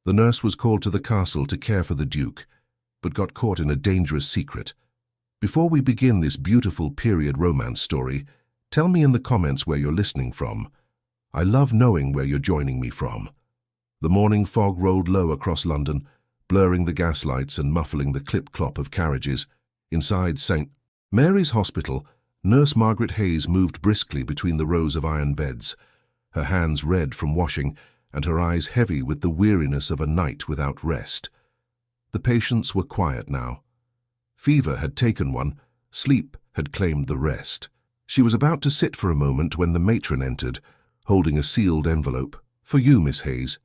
The nurse was called to the castle to care for the Duke, but got caught in a dangerous secret. Before we begin this beautiful period romance story, tell me in the comments where you're listening from. I love knowing where you're joining me from. The morning fog rolled low across London, blurring the gaslights and muffling the clip-clop of carriages. Inside St. Mary's Hospital, Nurse Margaret Hayes moved briskly between the rows of iron beds, her hands red from washing and her eyes heavy with the weariness of a night without rest. The patients were quiet now. Fever had taken one, sleep had claimed the rest. She was about to sit for a moment when the matron entered, holding a sealed envelope. "For you, Miss Hayes."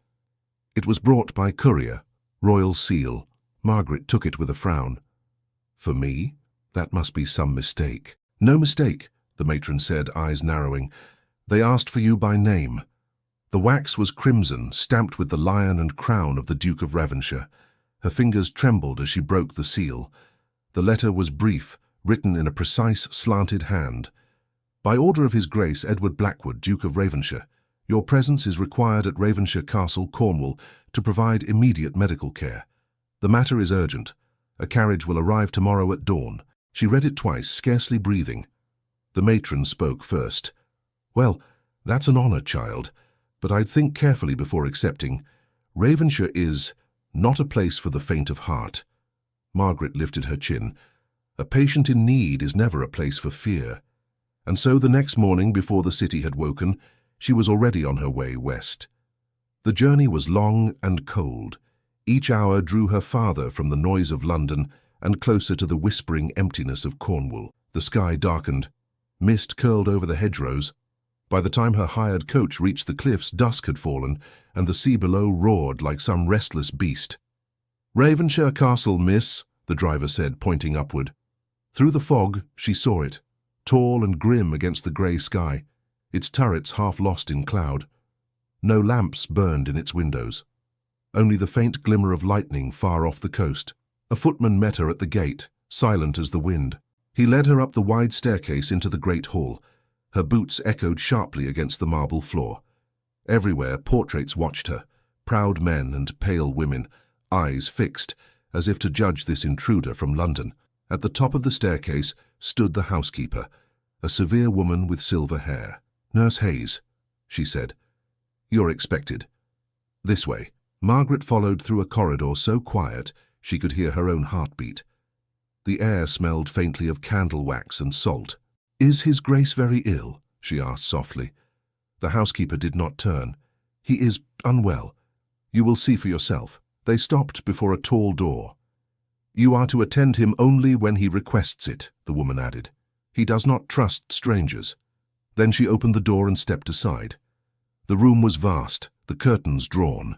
It was brought by courier, royal seal. Margaret took it with a frown. "For me? That must be some mistake." "No mistake," the matron said, eyes narrowing. "They asked for you by name." The wax was crimson, stamped with the lion and crown of the Duke of Ravenshire. Her fingers trembled as she broke the seal. The letter was brief, written in a precise, slanted hand. "By order of His Grace Edward Blackwood, Duke of Ravenshire, your presence is required at Ravenshire Castle, Cornwall, to provide immediate medical care. The matter is urgent. A carriage will arrive tomorrow at dawn." She read it twice, scarcely breathing. The matron spoke first. "Well, that's an honor, child, but I'd think carefully before accepting. Ravenshire is not a place for the faint of heart." Margaret lifted her chin. "A patient in need is never a place for fear." And so the next morning, before the city had woken, she was already on her way west. The journey was long and cold. Each hour drew her farther from the noise of London and closer to the whispering emptiness of Cornwall. The sky darkened. Mist curled over the hedgerows. By the time her hired coach reached the cliffs, dusk had fallen, and the sea below roared like some restless beast. "Ravenshire Castle, miss," the driver said, pointing upward. Through the fog, she saw it, tall and grim against the grey sky, its turrets half lost in cloud. No lamps burned in its windows, only the faint glimmer of lightning far off the coast. A footman met her at the gate, silent as the wind. He led her up the wide staircase into the great hall. Her boots echoed sharply against the marble floor. Everywhere portraits watched her, proud men and pale women, eyes fixed, as if to judge this intruder from London. At the top of the staircase stood the housekeeper, a severe woman with silver hair. "Nurse Hayes," she said. "You're expected. This way." Margaret followed through a corridor so quiet she could hear her own heartbeat. The air smelled faintly of candle wax and salt. "Is His Grace very ill?" she asked softly. The housekeeper did not turn. "He is unwell. You will see for yourself." They stopped before a tall door. "You are to attend him only when he requests it," the woman added. "He does not trust strangers." Then she opened the door and stepped aside. The room was vast, the curtains drawn.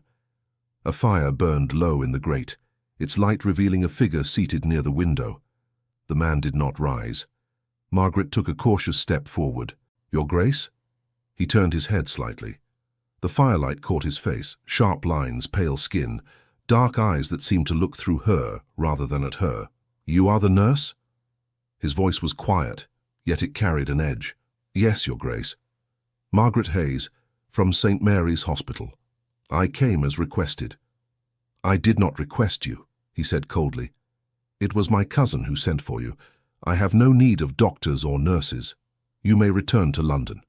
A fire burned low in the grate, its light revealing a figure seated near the window. The man did not rise. Margaret took a cautious step forward. "Your Grace?" He turned his head slightly. The firelight caught his face, sharp lines, pale skin, dark eyes that seemed to look through her rather than at her. "You are the nurse?" His voice was quiet, yet it carried an edge. "Yes, Your Grace." "Margaret Hayes, from St. Mary's Hospital. I came as requested." "I did not request you," he said coldly. "It was my cousin who sent for you. I have no need of doctors or nurses. You may return to London."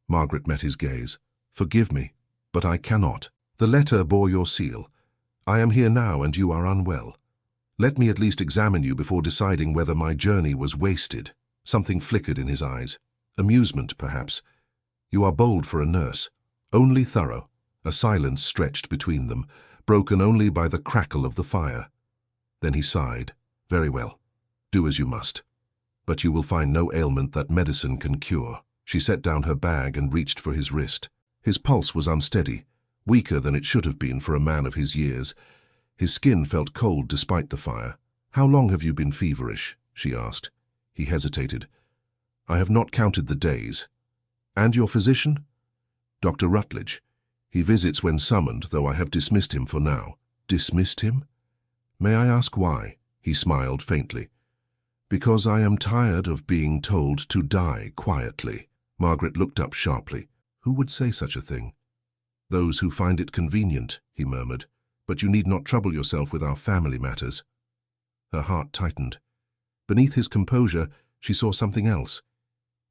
Margaret met his gaze. "Forgive me, but I cannot. The letter bore your seal. I am here now and you are unwell. Let me at least examine you before deciding whether my journey was wasted." Something flickered in his eyes. Amusement, perhaps. "You are bold for a nurse. Only thorough." A silence stretched between them, broken only by the crackle of the fire. Then he sighed. "Very well. Do as you must. But you will find no ailment that medicine can cure." She set down her bag and reached for his wrist. His pulse was unsteady, weaker than it should have been for a man of his years. His skin felt cold despite the fire. "How long have you been feverish?" she asked. He hesitated. "I have not counted the days." "And your physician?" "Dr. Rutledge. He visits when summoned, though I have dismissed him for now." "Dismissed him? May I ask why?" He smiled faintly. "Because I am tired of being told to die quietly." Margaret looked up sharply. Who would say such a thing? "Those who find it convenient," he murmured. but you need not trouble yourself with our family matters." Her heart tightened. Beneath his composure, she saw something else.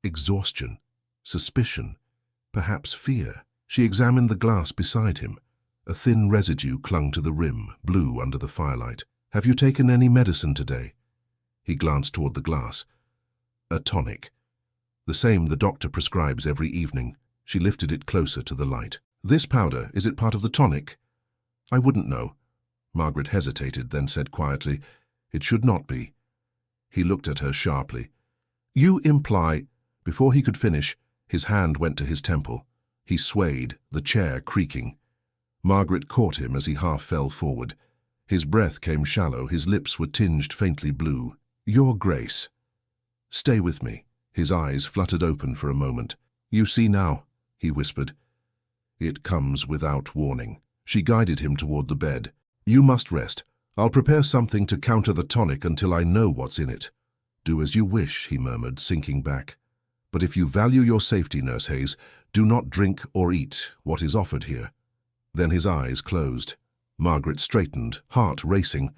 Exhaustion, suspicion, perhaps fear. She examined the glass beside him. A thin residue clung to the rim, blue under the firelight. "Have you taken any medicine today?" He glanced toward the glass. "A tonic. The same the doctor prescribes every evening." She lifted it closer to the light. "This powder, is it part of the tonic?" "I wouldn't know." Margaret hesitated, then said quietly, "It should not be." He looked at her sharply. "You imply—" Before he could finish, his hand went to his temple. He swayed, the chair creaking. Margaret caught him as he half fell forward. His breath came shallow, his lips were tinged faintly blue. "Your Grace." "Stay with me." His eyes fluttered open for a moment. "You see now," he whispered. "It comes without warning." She guided him toward the bed. "You must rest. I'll prepare something to counter the tonic until I know what's in it." "Do as you wish," he murmured, sinking back. "But if you value your safety, Nurse Hayes, do not drink or eat what is offered here." Then his eyes closed. Margaret straightened, heart racing.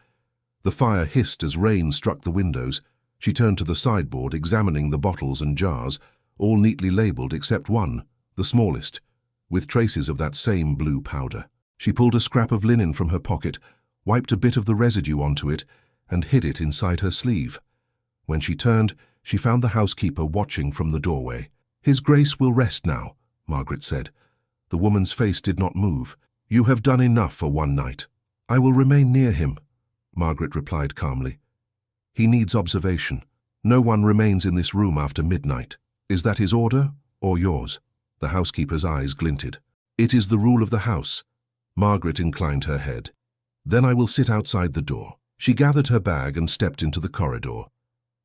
The fire hissed as rain struck the windows. She turned to the sideboard, examining the bottles and jars, all neatly labeled except one, the smallest, with traces of that same blue powder. She pulled a scrap of linen from her pocket, wiped a bit of the residue onto it, and hid it inside her sleeve. When she turned, she found the housekeeper watching from the doorway. "His Grace will rest now," Margaret said. The woman's face did not move. "You have done enough for one night." "I will remain near him," Margaret replied calmly. "He needs observation. No one remains in this room after midnight. Is that his order or yours?" The housekeeper's eyes glinted. "It is the rule of the house." Margaret inclined her head. "Then I will sit outside the door." She gathered her bag and stepped into the corridor.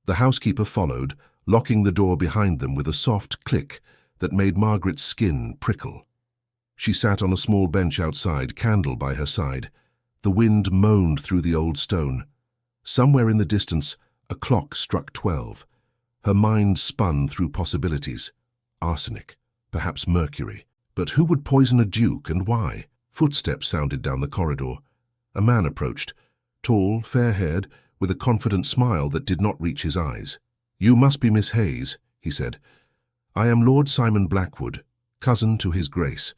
The housekeeper followed, locking the door behind them with a soft click that made Margaret's skin prickle. She sat on a small bench outside, candle by her side. The wind moaned through the old stone. Somewhere in the distance, a clock struck 12. Her mind spun through possibilities. Arsenic, perhaps mercury. But who would poison a duke and why? Footsteps sounded down the corridor. A man approached, tall, fair-haired, with a confident smile that did not reach his eyes. "You must be Miss Hayes," he said. "I am Lord Simon Blackwood, cousin to His Grace.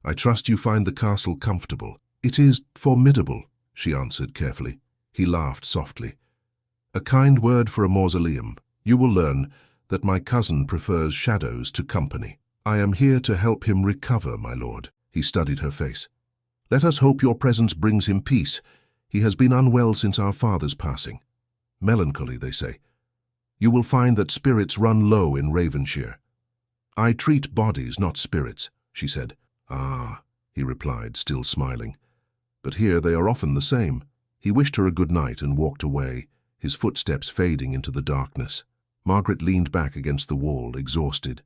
I trust you find the castle comfortable." "It is formidable," she answered carefully. He laughed softly. "A kind word for a mausoleum. You will learn that my cousin prefers shadows to company. I am here to help him recover, my lord." He studied her face. "Let us hope your presence brings him peace. He has been unwell since our father's passing. Melancholy, they say. You will find that spirits run low in Ravenshire." "I treat bodies, not spirits," she said. "Ah," he replied, still smiling. "But here they are often the same." He wished her a good night and walked away, his footsteps fading into the darkness. Margaret leaned back against the wall, exhausted.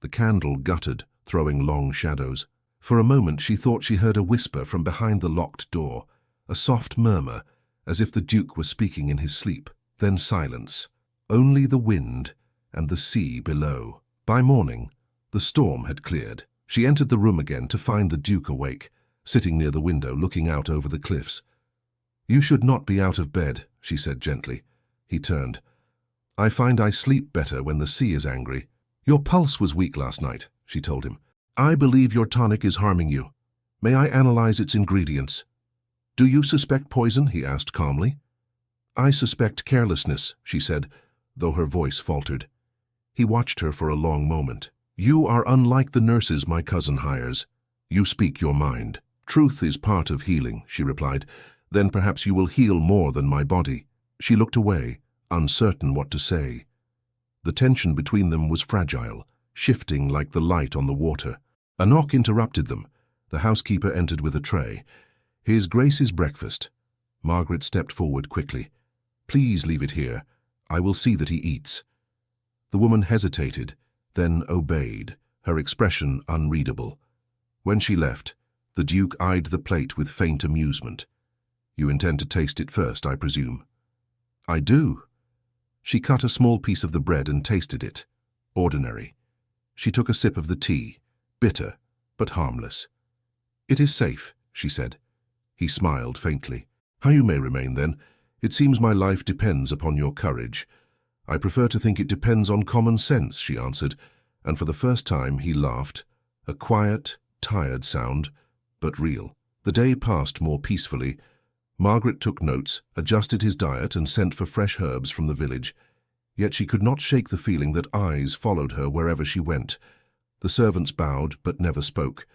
The candle guttered, throwing long shadows. For a moment she thought she heard a whisper from behind the locked door, a soft murmur, as if the Duke were speaking in his sleep. Then silence, only the wind and the sea below. By morning, the storm had cleared. She entered the room again to find the Duke awake, sitting near the window looking out over the cliffs. "You should not be out of bed," she said gently. He turned. "I find I sleep better when the sea is angry." "Your pulse was weak last night," she told him. "I believe your tonic is harming you. May I analyze its ingredients?" "Do you suspect poison?" he asked calmly. "I suspect carelessness," she said, though her voice faltered. He watched her for a long moment. "You are unlike the nurses my cousin hires. You speak your mind." "Truth is part of healing," she replied. "Then perhaps you will heal more than my body." She looked away, uncertain what to say. The tension between them was fragile, shifting like the light on the water. A knock interrupted them. The housekeeper entered with a tray. "His Grace's breakfast." Margaret stepped forward quickly. "Please leave it here. I will see that he eats." The woman hesitated, then obeyed, her expression unreadable. When she left, the Duke eyed the plate with faint amusement. "You intend to taste it first, I presume?" "I do." She cut a small piece of the bread and tasted it. Ordinary. She took a sip of the tea, bitter, but harmless. "It is safe," she said. He smiled faintly. "How you may remain, then. It seems my life depends upon your courage." "I prefer to think it depends on common sense," she answered, and for the first time he laughed, a quiet, tired sound, but real. The day passed more peacefully. Margaret took notes, adjusted his diet, and sent for fresh herbs from the village. Yet she could not shake the feeling that eyes followed her wherever she went. The servants bowed, but never spoke.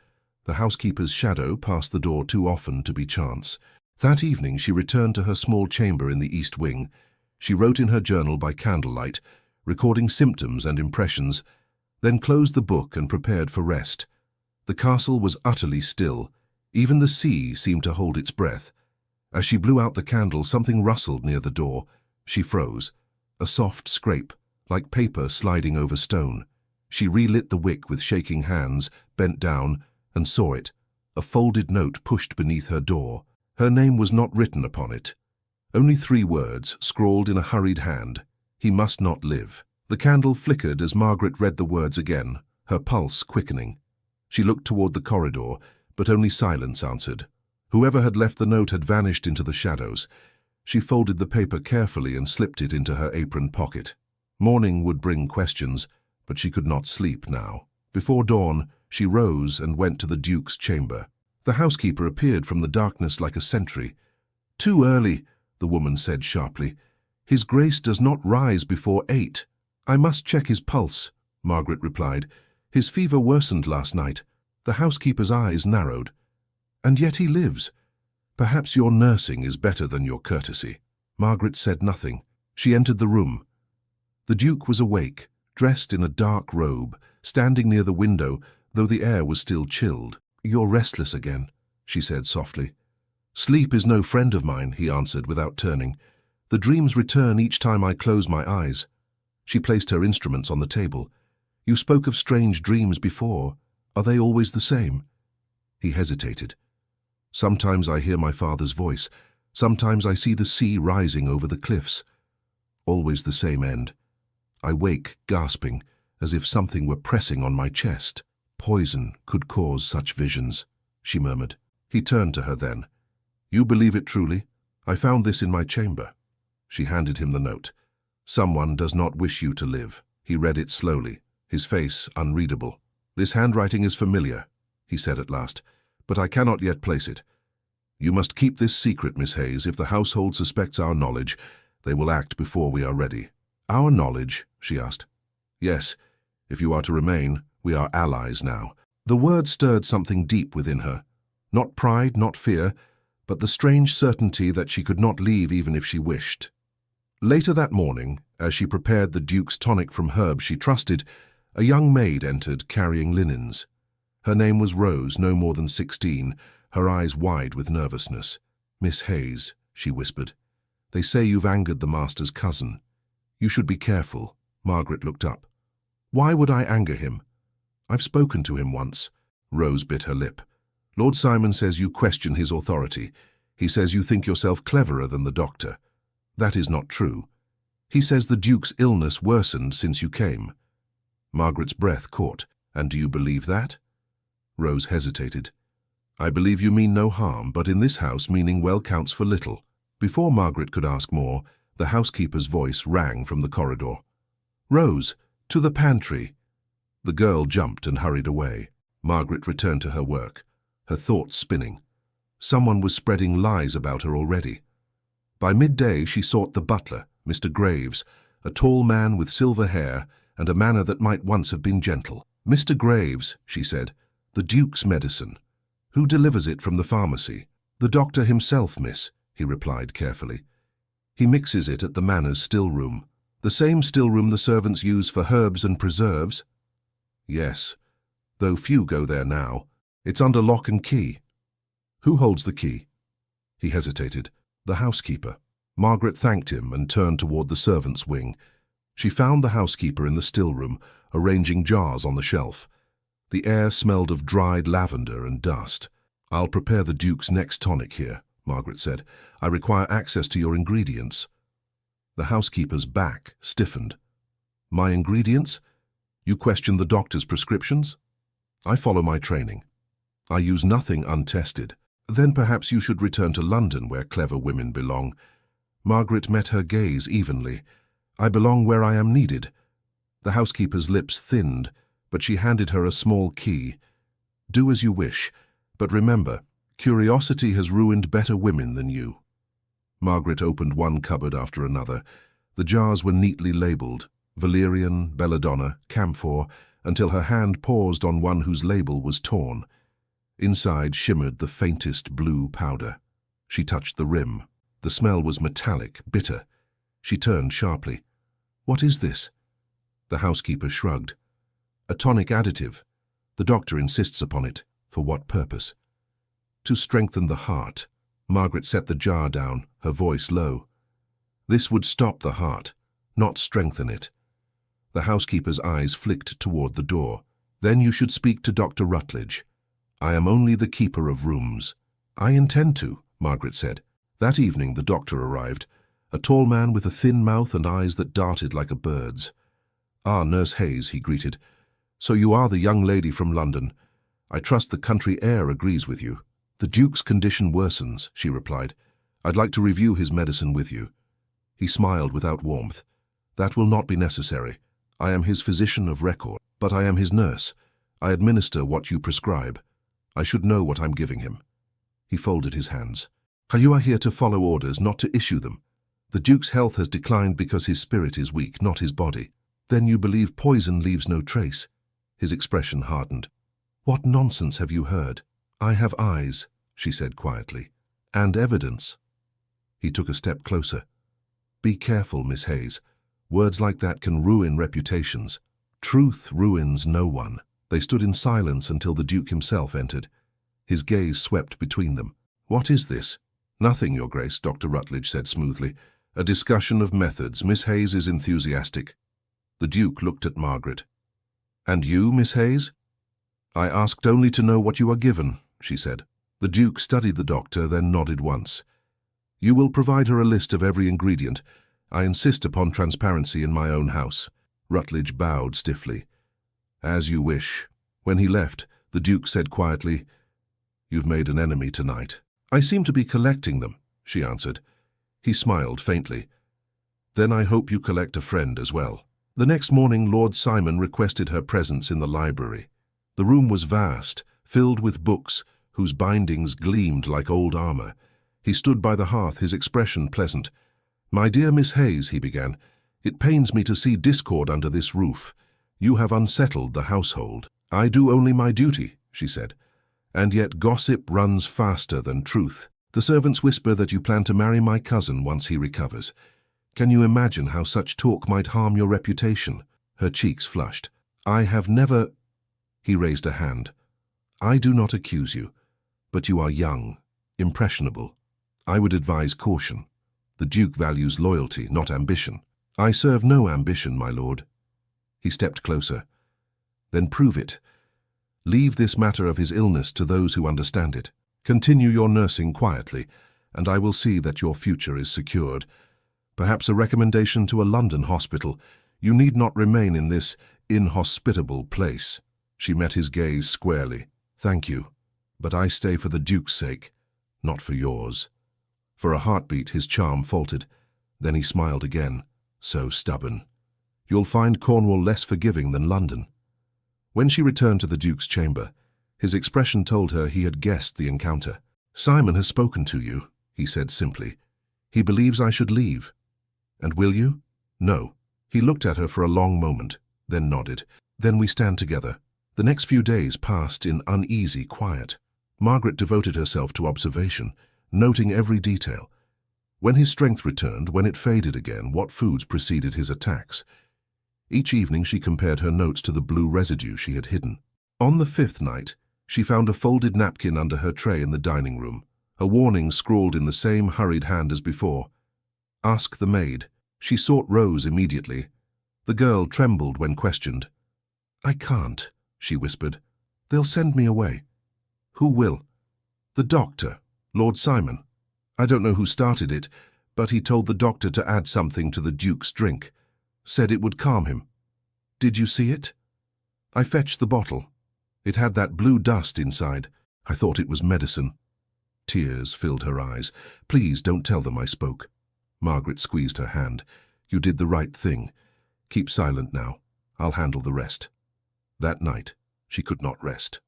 The housekeeper's shadow passed the door too often to be chance. That evening she returned to her small chamber in the east wing. She wrote in her journal by candlelight, recording symptoms and impressions, then closed the book and prepared for rest. The castle was utterly still. Even the sea seemed to hold its breath. As she blew out the candle, something rustled near the door. She froze. A soft scrape, like paper sliding over stone. She relit the wick with shaking hands, bent down, and saw it, a folded note pushed beneath her door. Her name was not written upon it. Only 3 words, scrawled in a hurried hand. "He must not live." The candle flickered as Margaret read the words again, her pulse quickening. She looked toward the corridor, but only silence answered. Whoever had left the note had vanished into the shadows. She folded the paper carefully and slipped it into her apron pocket. Morning would bring questions, but she could not sleep now. Before dawn, she rose and went to the Duke's chamber. The housekeeper appeared from the darkness like a sentry. "Too early," the woman said sharply. "His Grace does not rise before 8. "I must check his pulse," Margaret replied. "His fever worsened last night." The housekeeper's eyes narrowed. "And yet he lives. Perhaps your nursing is better than your courtesy." Margaret said nothing. She entered the room. The Duke was awake, dressed in a dark robe, standing near the window, though the air was still chilled. "You're restless again," she said softly. "Sleep is no friend of mine," he answered without turning. "The dreams return each time I close my eyes." She placed her instruments on the table. "You spoke of strange dreams before. Are they always the same?" He hesitated. "Sometimes I hear my father's voice. Sometimes I see the sea rising over the cliffs. Always the same end. I wake gasping, as if something were pressing on my chest. Poison could cause such visions," she murmured. He turned to her then. "You believe it truly? I found this in my chamber." She handed him the note. "Someone does not wish you to live." He read it slowly, his face unreadable. "This handwriting is familiar," he said at last, "but I cannot yet place it. You must keep this secret, Miss Hayes. If the household suspects our knowledge, they will act before we are ready." "Our knowledge?" she asked. "Yes, if you are to remain, we are allies now." The word stirred something deep within her. Not pride, not fear, but the strange certainty that she could not leave even if she wished. Later that morning, as she prepared the Duke's tonic from herbs she trusted, a young maid entered carrying linens. Her name was Rose, no more than 16, her eyes wide with nervousness. "Miss Hayes," she whispered, "they say you've angered the master's cousin. You should be careful." Margaret looked up. "Why would I anger him?" "I've spoken to him once." Rose bit her lip. "Lord Simon says you question his authority. He says you think yourself cleverer than the doctor. That is not true. He says the Duke's illness worsened since you came." Margaret's breath caught. "And do you believe that?" Rose hesitated. "I believe you mean no harm, but in this house meaning well counts for little." Before Margaret could ask more, the housekeeper's voice rang from the corridor. "Rose, to the pantry." The girl jumped and hurried away. Margaret returned to her work, her thoughts spinning. Someone was spreading lies about her already. By midday she sought the butler, Mr. Graves, a tall man with silver hair and a manner that might once have been gentle. "Mr. Graves," she said, "the Duke's medicine. Who delivers it from the pharmacy?" "The doctor himself, miss," he replied carefully. "He mixes it at the manor's still room." "The same still room the servants use for herbs and preserves?" "Yes, though few go there now. It's under lock and key." "Who holds the key?" He hesitated. "The housekeeper." Margaret thanked him and turned toward the servants' wing. She found the housekeeper in the still room, arranging jars on the shelf. The air smelled of dried lavender and dust. "I'll prepare the Duke's next tonic here," Margaret said. "I require access to your ingredients." The housekeeper's back stiffened. "My ingredients? You question the doctor's prescriptions?" "I follow my training. I use nothing untested." Then perhaps you should return to London, where clever women belong. Margaret met her gaze evenly. I belong where I am needed. The housekeeper's lips thinned, but she handed her a small key. Do as you wish, but remember, curiosity has ruined better women than you. Margaret opened one cupboard after another. The jars were neatly labelled, valerian, belladonna, camphor, until her hand paused on one whose label was torn. Inside shimmered the faintest blue powder. She touched the rim. The smell was metallic, bitter. She turned sharply. What is this? The housekeeper shrugged. A tonic additive. The doctor insists upon it. For what purpose? To strengthen the heart. Margaret set the jar down, her voice low. This would stop the heart, not strengthen it. The housekeeper's eyes flicked toward the door. Then you should speak to Dr. Rutledge. I am only the keeper of rooms. I intend to, Margaret said. That evening the doctor arrived, a tall man with a thin mouth and eyes that darted like a bird's. Ah, Nurse Hayes, he greeted. So you are the young lady from London. I trust the country air agrees with you. The Duke's condition worsens, she replied. I'd like to review his medicine with you. He smiled without warmth. That will not be necessary. I am his physician of record, but I am his nurse. I administer what you prescribe. I should know what I'm giving him. He folded his hands. You are here to follow orders, not to issue them. The Duke's health has declined because his spirit is weak, not his body. Then you believe poison leaves no trace. His expression hardened. What nonsense have you heard? I have eyes, she said quietly, and evidence. He took a step closer. Be careful, Miss Hayes. Words like that can ruin reputations. Truth ruins no one. They stood in silence until the Duke himself entered. His gaze swept between them. What is this? Nothing, Your Grace, Dr. Rutledge said smoothly. A discussion of methods. Miss Hayes is enthusiastic. The Duke looked at Margaret. And you, Miss Hayes? I asked only to know what you are given, she said. The Duke studied the doctor, then nodded once. You will provide her a list of every ingredient. I insist upon transparency in my own house. Rutledge bowed stiffly. As you wish. When he left, the Duke said quietly, You've made an enemy tonight. I seem to be collecting them, she answered. He smiled faintly. Then I hope you collect a friend as well. The next morning, Lord Simon requested her presence in the library. The room was vast, filled with books, whose bindings gleamed like old armor. He stood by the hearth, his expression pleasant. My dear Miss Hayes, he began, it pains me to see discord under this roof. You have unsettled the household. I do only my duty, she said. And yet gossip runs faster than truth. The servants whisper that you plan to marry my cousin once he recovers. Can you imagine how such talk might harm your reputation? Her cheeks flushed. I have never... He raised a hand. I do not accuse you, but you are young, impressionable. I would advise caution. The Duke values loyalty, not ambition. I serve no ambition, my lord. He stepped closer. Then prove it. Leave this matter of his illness to those who understand it. Continue your nursing quietly, and I will see that your future is secured. Perhaps a recommendation to a London hospital. You need not remain in this inhospitable place. She met his gaze squarely. Thank you, but I stay for the Duke's sake, not for yours. For a heartbeat, his charm faltered. Then he smiled again. So stubborn. You'll find Cornwall less forgiving than London. When she returned to the Duke's chamber, his expression told her he had guessed the encounter. Simon has spoken to you, he said simply. He believes I should leave. And will you? No. He looked at her for a long moment, then nodded. Then we stand together. The next few days passed in uneasy quiet. Margaret devoted herself to observation, noting every detail. When his strength returned, when it faded again, what foods preceded his attacks. Each evening she compared her notes to the blue residue she had hidden. On the 5th night, she found a folded napkin under her tray in the dining room, a warning scrawled in the same hurried hand as before. Ask the maid. She sought Rose immediately. The girl trembled when questioned. I can't, she whispered. They'll send me away. Who will? The doctor, Lord Simon. I don't know who started it, but he told the doctor to add something to the Duke's drink. Said it would calm him. Did you see it? I fetched the bottle. It had that blue dust inside. I thought it was medicine. Tears filled her eyes. "Please don't tell them I spoke." Margaret squeezed her hand. "You did the right thing. Keep silent now. I'll handle the rest." That night, she could not rest.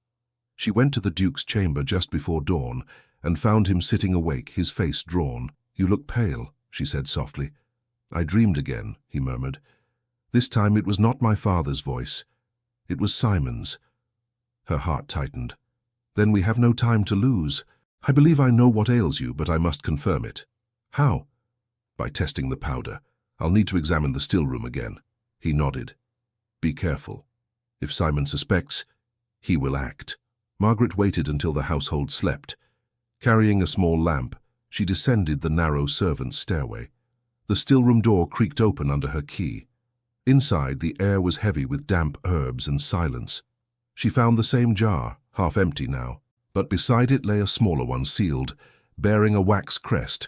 She went to the Duke's chamber just before dawn and found him sitting awake, his face drawn. "You look pale," she said softly. "I dreamed again," he murmured. "This time it was not my father's voice. It was Simon's." Her heart tightened. "Then we have no time to lose. I believe I know what ails you, but I must confirm it." "How?" "By testing the powder. I'll need to examine the still room again." He nodded. "Be careful. If Simon suspects, he will act." Margaret waited until the household slept. Carrying a small lamp, she descended the narrow servants' stairway. The still-room door creaked open under her key. Inside, the air was heavy with damp herbs and silence. She found the same jar, half empty now, but beside it lay a smaller one sealed, bearing a wax crest,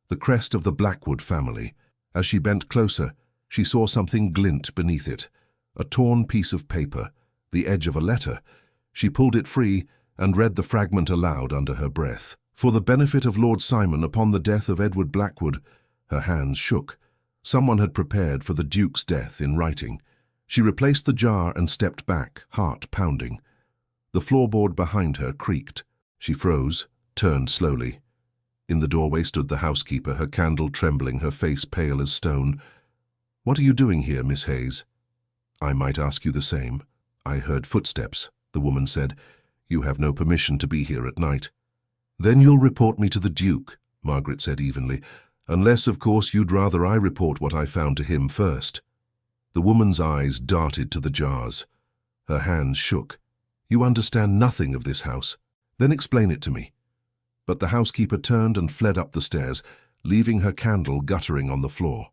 the crest of the Blackwood family. As she bent closer, she saw something glint beneath it, a torn piece of paper, the edge of a letter. She pulled it free and read the fragment aloud under her breath. "For the benefit of Lord Simon upon the death of Edward Blackwood." Her hands shook. Someone had prepared for the Duke's death in writing. She replaced the jar and stepped back, heart pounding. The floorboard behind her creaked. She froze, turned slowly. In the doorway stood the housekeeper, her candle trembling, her face pale as stone. "What are you doing here, Miss Hayes?" "I might ask you the same." "I heard footsteps," the woman said. "You have no permission to be here at night." "Then you'll report me to the Duke," Margaret said evenly. "Unless, of course, you'd rather I report what I found to him first." The woman's eyes darted to the jars. Her hands shook. "You understand nothing of this house. Then explain it to me." But the housekeeper turned and fled up the stairs, leaving her candle guttering on the floor.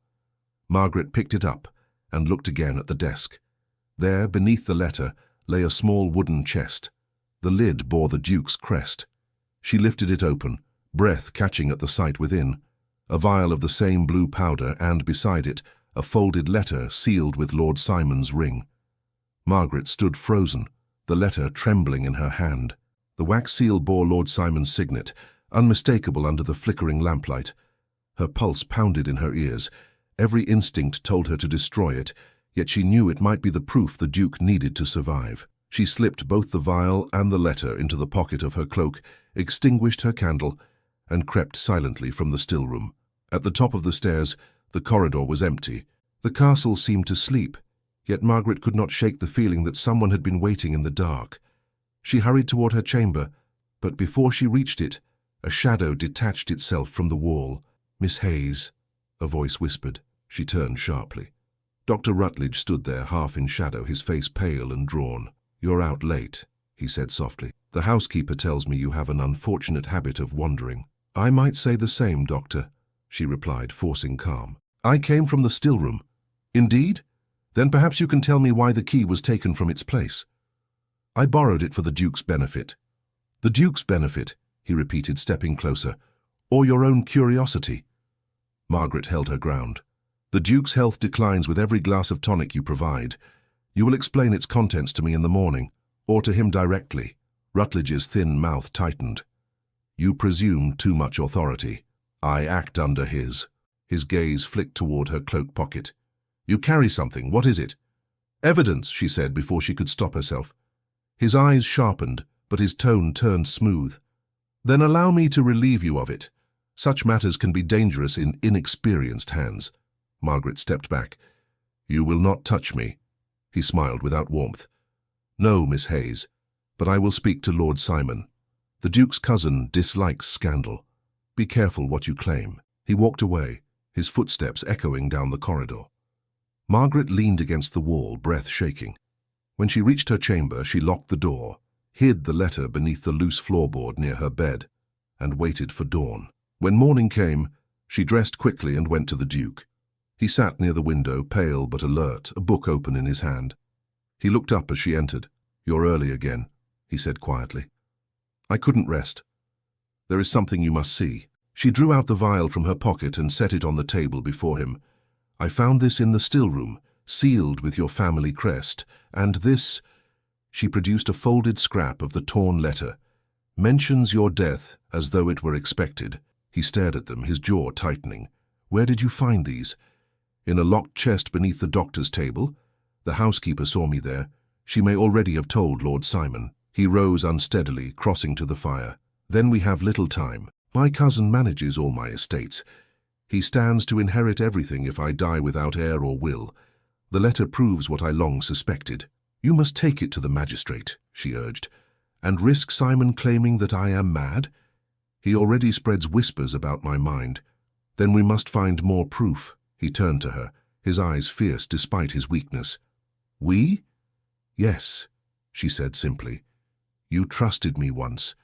Margaret picked it up and looked again at the desk. There, beneath the letter, lay a small wooden chest. The lid bore the Duke's crest. She lifted it open, breath catching at the sight within. A vial of the same blue powder and, beside it, a folded letter sealed with Lord Simon's ring. Margaret stood frozen, the letter trembling in her hand. The wax seal bore Lord Simon's signet, unmistakable under the flickering lamplight. Her pulse pounded in her ears. Every instinct told her to destroy it, yet she knew it might be the proof the Duke needed to survive. She slipped both the vial and the letter into the pocket of her cloak, extinguished her candle, and crept silently from the still room. At the top of the stairs, the corridor was empty. The castle seemed to sleep, yet Margaret could not shake the feeling that someone had been waiting in the dark. She hurried toward her chamber, but before she reached it, a shadow detached itself from the wall. "Miss Hayes," a voice whispered. She turned sharply. Dr. Rutledge stood there, half in shadow, his face pale and drawn. "You're out late," he said softly. "The housekeeper tells me you have an unfortunate habit of wandering." "I might say the same, Doctor," she replied, forcing calm. "I came from the still room." "Indeed? Then perhaps you can tell me why the key was taken from its place." "I borrowed it for the Duke's benefit." "The Duke's benefit," he repeated, stepping closer. "Or your own curiosity?" Margaret held her ground. "The Duke's health declines with every glass of tonic you provide. You will explain its contents to me in the morning, or to him directly." Rutledge's thin mouth tightened. "You presume too much authority. I act under his." His gaze flicked toward her cloak pocket. "You carry something. What is it?" "Evidence," she said before she could stop herself. His eyes sharpened, but his tone turned smooth. "Then allow me to relieve you of it. Such matters can be dangerous in inexperienced hands." Margaret stepped back. "You will not touch me." He smiled without warmth. "No, Miss Hayes, but I will speak to Lord Simon. The Duke's cousin dislikes scandal. Be careful what you claim." He walked away, his footsteps echoing down the corridor. Margaret leaned against the wall, breath shaking. When she reached her chamber, she locked the door, hid the letter beneath the loose floorboard near her bed, and waited for dawn. When morning came, she dressed quickly and went to the Duke. He sat near the window, pale but alert, a book open in his hand. He looked up as she entered. "You're early again," he said quietly. "I couldn't rest. There is something you must see." She drew out the vial from her pocket and set it on the table before him. "I found this in the still room, sealed with your family crest, and this—" She produced a folded scrap of the torn letter. Mentions your death as though it were expected. He stared at them, his jaw tightening. Where did you find these? In a locked chest beneath the doctor's table. The housekeeper saw me there. She may already have told Lord Simon. He rose unsteadily, crossing to the fire. Then we have little time. My cousin manages all my estates. He stands to inherit everything if I die without heir or will. The letter proves what I long suspected. You must take it to the magistrate, she urged, and risk Simon claiming that I am mad? He already spreads whispers about my mind. Then we must find more proof. He turned to her, his eyes fierce despite his weakness. We? Yes, she said simply. You trusted me once.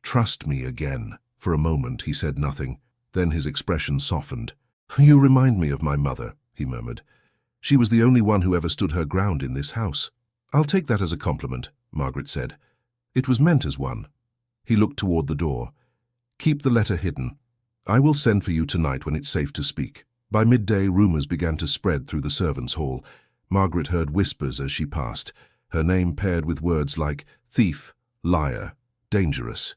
Trust me again. For a moment he said nothing. Then his expression softened. You remind me of my mother, he murmured. She was the only one who ever stood her ground in this house. I'll take that as a compliment, Margaret said. It was meant as one. He looked toward the door. Keep the letter hidden. I will send for you tonight when it's safe to speak. By midday, rumors began to spread through the servants' hall. Margaret heard whispers as she passed, her name paired with words like thief, liar, dangerous.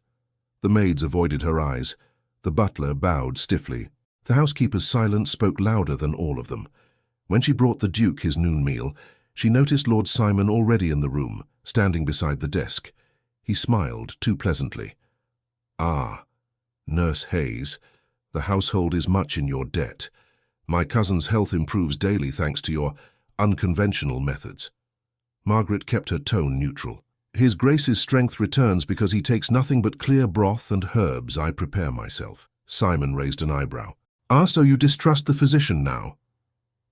The maids avoided her eyes. The butler bowed stiffly. The housekeeper's silence spoke louder than all of them. When she brought the Duke his noon meal, she noticed Lord Simon already in the room, standing beside the desk. He smiled too pleasantly. Ah, Nurse Hayes, the household is much in your debt. My cousin's health improves daily thanks to your unconventional methods. Margaret kept her tone neutral. His Grace's strength returns because he takes nothing but clear broth and herbs. I prepare myself. Simon raised an eyebrow. Ah, so you distrust the physician now?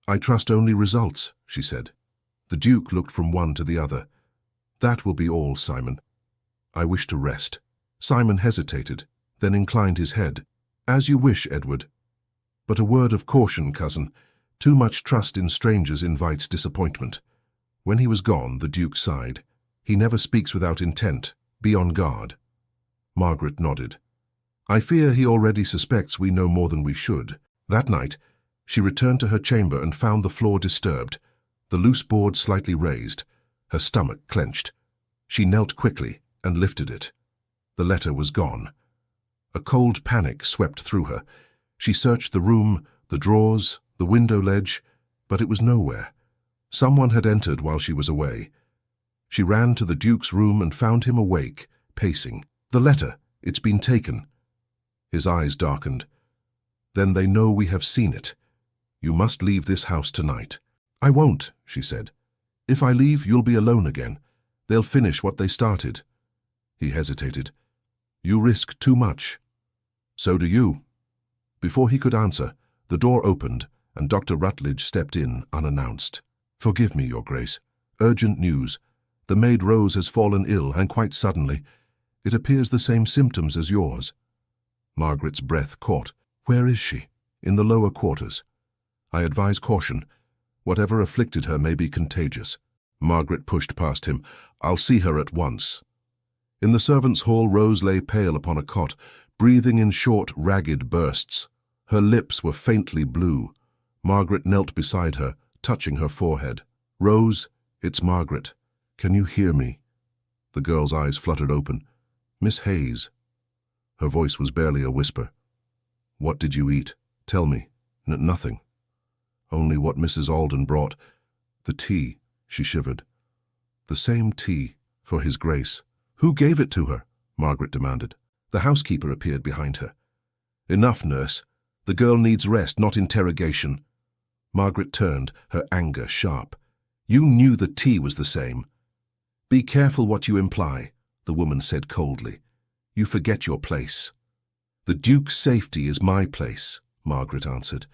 I trust only results, she said. The Duke looked from one to the other. That will be all, Simon. I wish to rest. Simon hesitated, then inclined his head. As you wish, Edward. But a word of caution, cousin. Too much trust in strangers invites disappointment. When he was gone, the Duke sighed. He never speaks without intent. Be on guard. Margaret nodded. I fear he already suspects we know more than we should. That night, she returned to her chamber and found the floor disturbed, the loose board slightly raised, her stomach clenched. She knelt quickly and lifted it. The letter was gone. A cold panic swept through her. She searched the room, the drawers, the window ledge, but it was nowhere. Someone had entered while she was away. She ran to the Duke's room and found him awake, pacing. The letter, it's been taken. His eyes darkened. Then they know we have seen it. You must leave this house tonight. I won't, she said. If I leave, you'll be alone again. They'll finish what they started. He hesitated. You risk too much. So do you. Before he could answer, the door opened and Dr. Rutledge stepped in unannounced. Forgive me, Your Grace. Urgent news. The maid Rose has fallen ill, and quite suddenly. It appears the same symptoms as yours. Margaret's breath caught. Where is she? In the lower quarters. I advise caution. Whatever afflicted her may be contagious. Margaret pushed past him. I'll see her at once. In the servants' hall, Rose lay pale upon a cot, breathing in short, ragged bursts. Her lips were faintly blue. Margaret knelt beside her, touching her forehead. Rose, it's Margaret. Can you hear me? The girl's eyes fluttered open. Miss Hayes. Her voice was barely a whisper. What did you eat? Tell me. Nothing. Only what Mrs. Alden brought. The tea, she shivered. The same tea, for his Grace. Who gave it to her? Margaret demanded. The housekeeper appeared behind her. Enough, nurse. The girl needs rest, not interrogation. Margaret turned, her anger sharp. You knew the tea was the same. Be careful what you imply, the woman said coldly. You forget your place. The Duke's safety is my place, Margaret answered,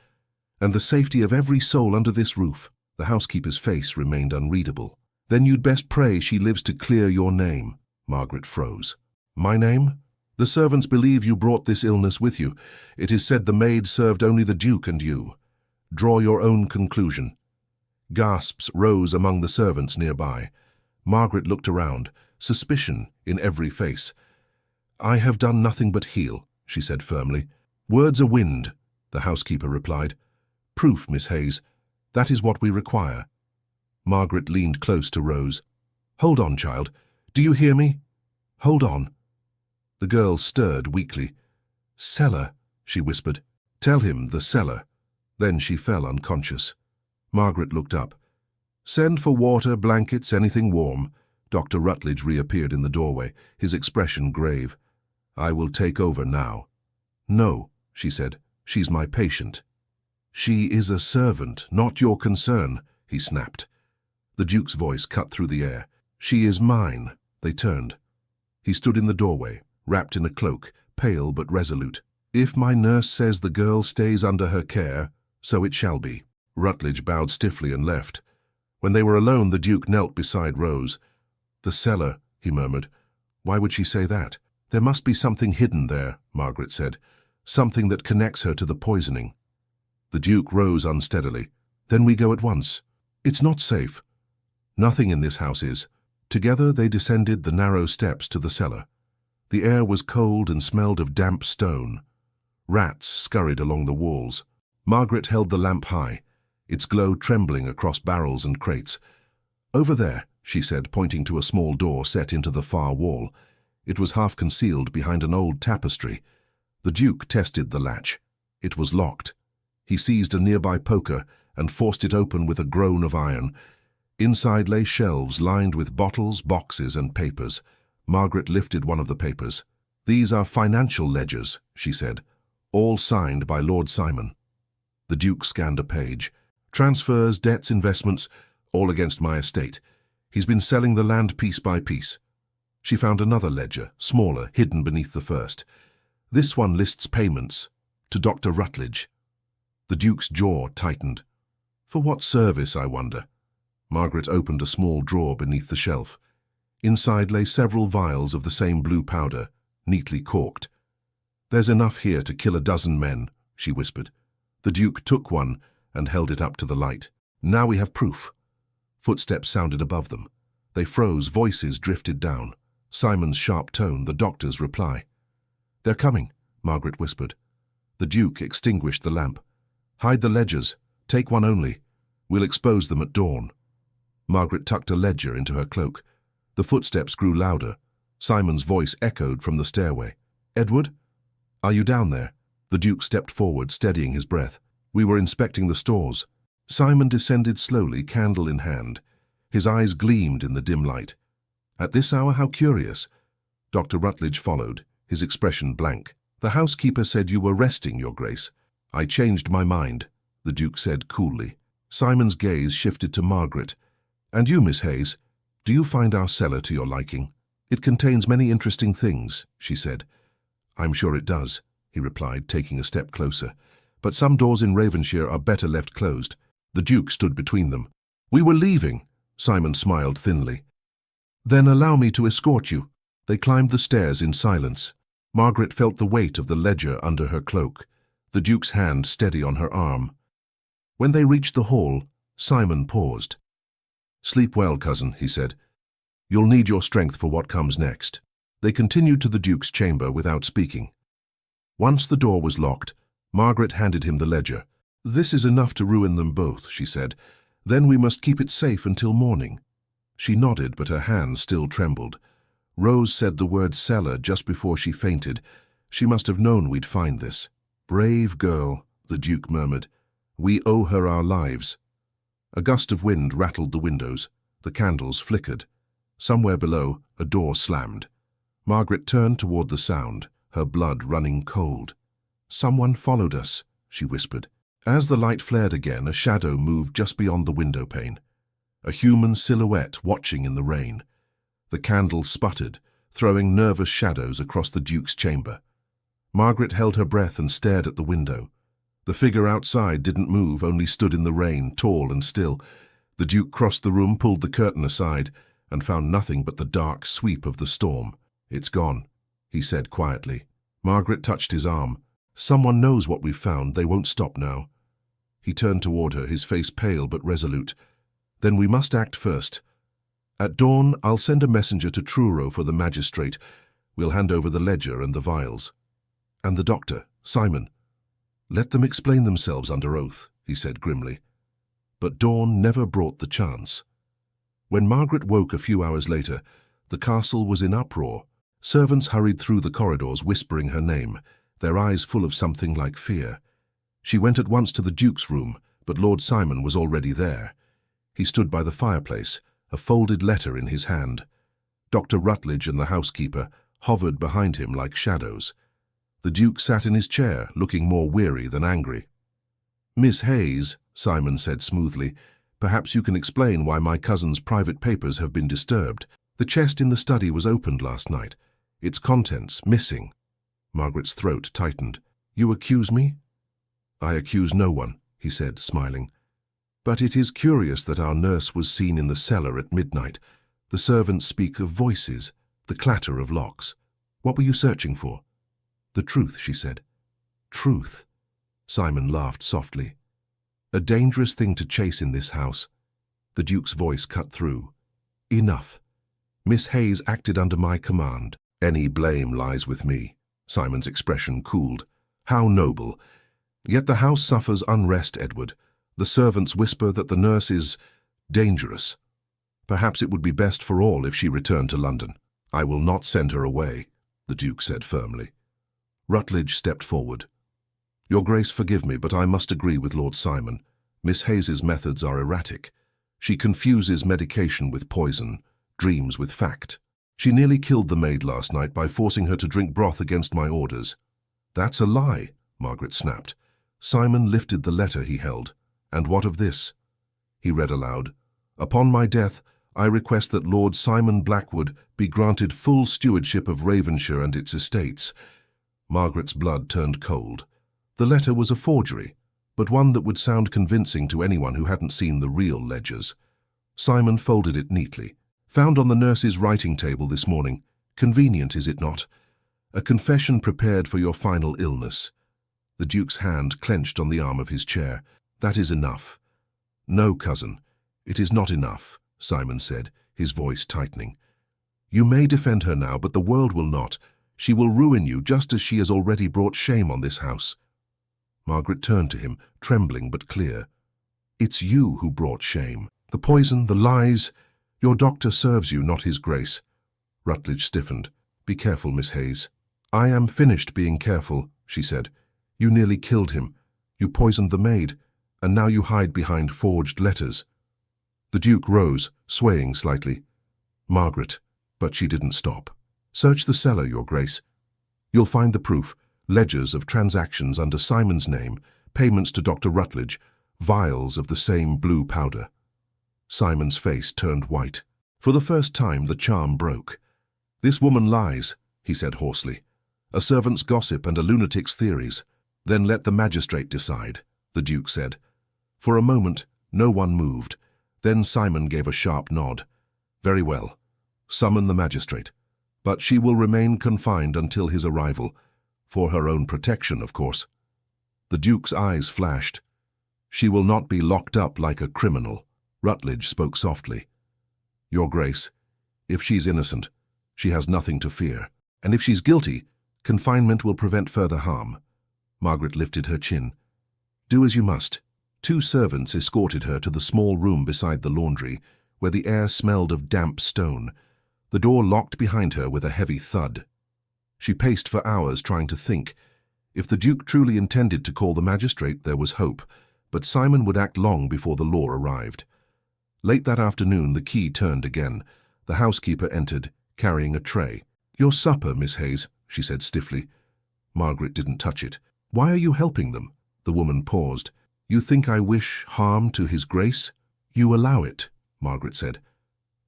and the safety of every soul under this roof. The housekeeper's face remained unreadable. Then you'd best pray she lives to clear your name. Margaret froze. My name? The servants believe you brought this illness with you. It is said the maid served only the Duke and you. Draw your own conclusion. Gasps rose among the servants nearby. Margaret looked around, suspicion in every face. I have done nothing but heal, she said firmly. Words are wind, the housekeeper replied. Proof, Miss Hayes. That is what we require. Margaret leaned close to Rose. Hold on, child. Do you hear me? Hold on. The girl stirred weakly. "Cellar," she whispered. "Tell him the cellar." Then she fell unconscious. Margaret looked up. "Send for water, blankets, anything warm." Dr. Rutledge reappeared in the doorway, his expression grave. "I will take over now." "No," she said. "She's my patient." "She is a servant, not your concern," he snapped. The Duke's voice cut through the air. "She is mine." They turned. He stood in the doorway, wrapped in a cloak, pale but resolute. "If my nurse says the girl stays under her care, so it shall be." Rutledge bowed stiffly and left. When they were alone, the Duke knelt beside Rose. "The cellar," he murmured. "Why would she say that?" "There must be something hidden there," Margaret said. "Something that connects her to the poisoning." The Duke rose unsteadily. "Then we go at once." "It's not safe." "Nothing in this house is." Together they descended the narrow steps to the cellar. The air was cold and smelled of damp stone. Rats scurried along the walls. Margaret held the lamp high, its glow trembling across barrels and crates. "Over there," she said, pointing to a small door set into the far wall. It was half concealed behind an old tapestry. The Duke tested the latch. It was locked. He seized a nearby poker and forced it open with a groan of iron. Inside lay shelves lined with bottles, boxes, and papers. Margaret lifted one of the papers. "These are financial ledgers," she said, "all signed by Lord Simon." The Duke scanned a page. "Transfers, debts, investments, all against my estate. He's been selling the land piece by piece." She found another ledger, smaller, hidden beneath the first. "This one lists payments to Dr. Rutledge." The Duke's jaw tightened. "For what service, I wonder?" Margaret opened a small drawer beneath the shelf. Inside lay several vials of the same blue powder, neatly corked. "There's enough here to kill a dozen men," she whispered. The Duke took one and held it up to the light. "Now we have proof." Footsteps sounded above them. They froze, voices drifted down. Simon's sharp tone, the doctor's reply. "They're coming," Margaret whispered. The Duke extinguished the lamp. "Hide the ledgers. Take one only. We'll expose them at dawn." Margaret tucked a ledger into her cloak. The footsteps grew louder. Simon's voice echoed from the stairway. "Edward? Are you down there?" The Duke stepped forward, steadying his breath. "We were inspecting the stores." Simon descended slowly, candle in hand. His eyes gleamed in the dim light. "At this hour, how curious." Dr. Rutledge followed, his expression blank. "The housekeeper said you were resting, Your Grace." "I changed my mind," the Duke said coolly. Simon's gaze shifted to Margaret. "And you, Miss Hayes, do you find our cellar to your liking?" "It contains many interesting things," she said. "I'm sure it does," he replied, taking a step closer. "But some doors in Ravenshire are better left closed." The Duke stood between them. "We were leaving," Simon smiled thinly. "Then allow me to escort you." They climbed the stairs in silence. Margaret felt the weight of the ledger under her cloak, the Duke's hand steady on her arm. When they reached the hall, Simon paused. "Sleep well, cousin," he said. "You'll need your strength for what comes next." They continued to the Duke's chamber without speaking. Once the door was locked, Margaret handed him the ledger. "This is enough to ruin them both," she said. "Then we must keep it safe until morning." She nodded, but her hands still trembled. Rose said the word cellar just before she fainted. She must have known we'd find this. "Brave girl," the Duke murmured. "We owe her our lives." A gust of wind rattled the windows. The candles flickered. Somewhere below, a door slammed. Margaret turned toward the sound, her blood running cold. "Someone followed us," she whispered. As the light flared again, a shadow moved just beyond the window pane. A human silhouette watching in the rain. The candle sputtered, throwing nervous shadows across the Duke's chamber. Margaret held her breath and stared at the window. The figure outside didn't move, only stood in the rain, tall and still. The Duke crossed the room, pulled the curtain aside, and found nothing but the dark sweep of the storm. "It's gone," he said quietly. Margaret touched his arm. "Someone knows what we've found. They won't stop now." He turned toward her, his face pale but resolute. "Then we must act first. At dawn, I'll send a messenger to Truro for the magistrate. We'll hand over the ledger and the vials. And the doctor, Simon. Let them explain themselves under oath," he said grimly. But dawn never brought the chance. When Margaret woke a few hours later, the castle was in uproar. Servants hurried through the corridors whispering her name, their eyes full of something like fear. She went at once to the Duke's room, but Lord Simon was already there. He stood by the fireplace, a folded letter in his hand. Dr. Rutledge and the housekeeper hovered behind him like shadows. The Duke sat in his chair, looking more weary than angry. "Miss Hayes," Simon said smoothly, "perhaps you can explain why my cousin's private papers have been disturbed. The chest in the study was opened last night. Its contents missing." Margaret's throat tightened. "You accuse me?" "I accuse no one," he said, smiling. "But it is curious that our nurse was seen in the cellar at midnight. The servants speak of voices, the clatter of locks. What were you searching for?" "The truth," she said. "Truth?" Simon laughed softly. "A dangerous thing to chase in this house." The Duke's voice cut through. "Enough. Miss Hayes acted under my command. Any blame lies with me." Simon's expression cooled. "How noble. Yet the house suffers unrest, Edward. The servants whisper that the nurse is dangerous. Perhaps it would be best for all if she returned to London." "I will not send her away," the Duke said firmly. Rutledge stepped forward. "Your Grace, forgive me, but I must agree with Lord Simon. Miss Hayes's methods are erratic. She confuses medication with poison, dreams with fact. She nearly killed the maid last night by forcing her to drink broth against my orders." "That's a lie," Margaret snapped. Simon lifted the letter he held. "And what of this?" He read aloud. "Upon my death, I request that Lord Simon Blackwood be granted full stewardship of Ravenshire and its estates." Margaret's blood turned cold. The letter was a forgery, but one that would sound convincing to anyone who hadn't seen the real ledgers. Simon folded it neatly. "Found on the nurse's writing table this morning. Convenient, is it not? A confession prepared for your final illness." The Duke's hand clenched on the arm of his chair. "That is enough." "No, cousin, it is not enough," Simon said, his voice tightening. "You may defend her now, but the world will not. She will ruin you just as she has already brought shame on this house." Margaret turned to him, trembling but clear. "It's you who brought shame. The poison, the lies. Your doctor serves you, not his Grace." Rutledge stiffened. "Be careful, Miss Hayes." "I am finished being careful," she said. "You nearly killed him. You poisoned the maid, and now you hide behind forged letters." The Duke rose, swaying slightly. "Margaret," but she didn't stop. "Search the cellar, Your Grace. You'll find the proof, ledgers of transactions under Simon's name, payments to Dr. Rutledge, vials of the same blue powder." Simon's face turned white. For the first time, the charm broke. "This woman lies," he said hoarsely. "A servant's gossip and a lunatic's theories." "Then let the magistrate decide," the Duke said. For a moment, no one moved. Then Simon gave a sharp nod. "Very well. Summon the magistrate. But she will remain confined until his arrival. For her own protection, of course." The Duke's eyes flashed. "She will not be locked up like a criminal." Rutledge spoke softly. "Your Grace, if she's innocent, she has nothing to fear. And if she's guilty, confinement will prevent further harm." Margaret lifted her chin. "Do as you must." 2 servants escorted her to the small room beside the laundry, where the air smelled of damp stone. The door locked behind her with a heavy thud. She paced for hours trying to think. If the Duke truly intended to call the magistrate, there was hope, but Simon would act long before the law arrived. Late that afternoon, the key turned again. The housekeeper entered, carrying a tray. "Your supper, Miss Hayes," she said stiffly. Margaret didn't touch it. "Why are you helping them?" The woman paused. "You think I wish harm to his Grace?" "You allow it," Margaret said.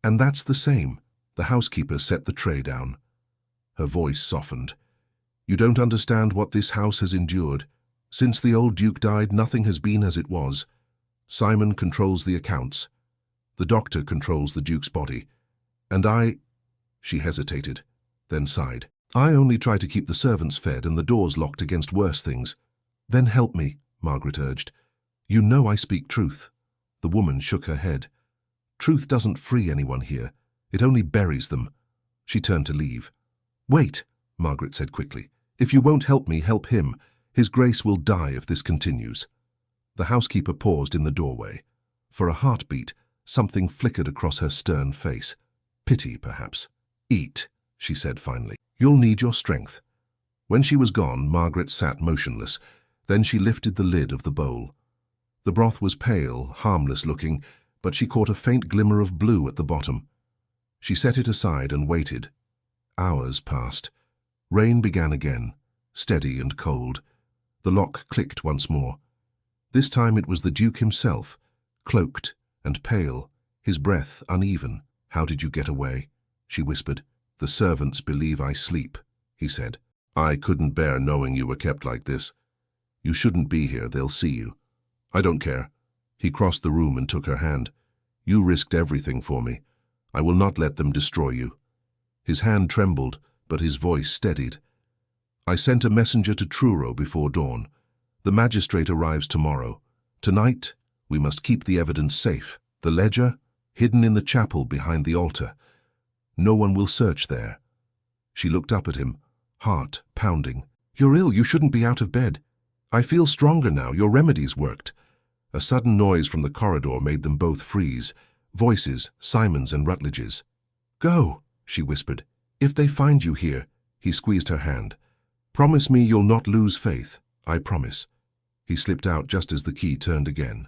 "And that's the same." The housekeeper set the tray down. Her voice softened. "You don't understand what this house has endured. Since the old Duke died, nothing has been as it was. Simon controls the accounts. The doctor controls the Duke's body. And I—" She hesitated, then sighed. "I only try to keep the servants fed and the doors locked against worse things." "Then help me," Margaret urged. "You know I speak truth." The woman shook her head. "Truth doesn't free anyone here. It only buries them." She turned to leave. "Wait," Margaret said quickly. "If you won't help me, help him. His Grace will die if this continues." The housekeeper paused in the doorway. For a heartbeat, something flickered across her stern face. Pity, perhaps. "Eat," she said finally. You'll need your strength. When she was gone, Margaret sat motionless. Then she lifted the lid of the bowl. The broth was pale, harmless looking, but she caught a faint glimmer of blue at the bottom. She set it aside and waited. Hours passed. Rain began again, steady and cold. The lock clicked once more. This time it was the Duke himself, cloaked and pale, his breath uneven. How did you get away? She whispered. The servants believe I sleep, he said. I couldn't bear knowing you were kept like this. You shouldn't be here, they'll see you. I don't care. He crossed the room and took her hand. You risked everything for me. I will not let them destroy you. His hand trembled, but his voice steadied. I sent a messenger to Truro before dawn. The magistrate arrives tomorrow. Tonight, we must keep the evidence safe. The ledger, hidden in the chapel behind the altar. No one will search there. She looked up at him, heart pounding. You're ill, you shouldn't be out of bed. I feel stronger now, your remedies worked. A sudden noise from the corridor made them both freeze. Voices, Simon's and Rutledge's. Go, she whispered. If they find you here, he squeezed her hand. Promise me you'll not lose faith. I promise. He slipped out just as the key turned again.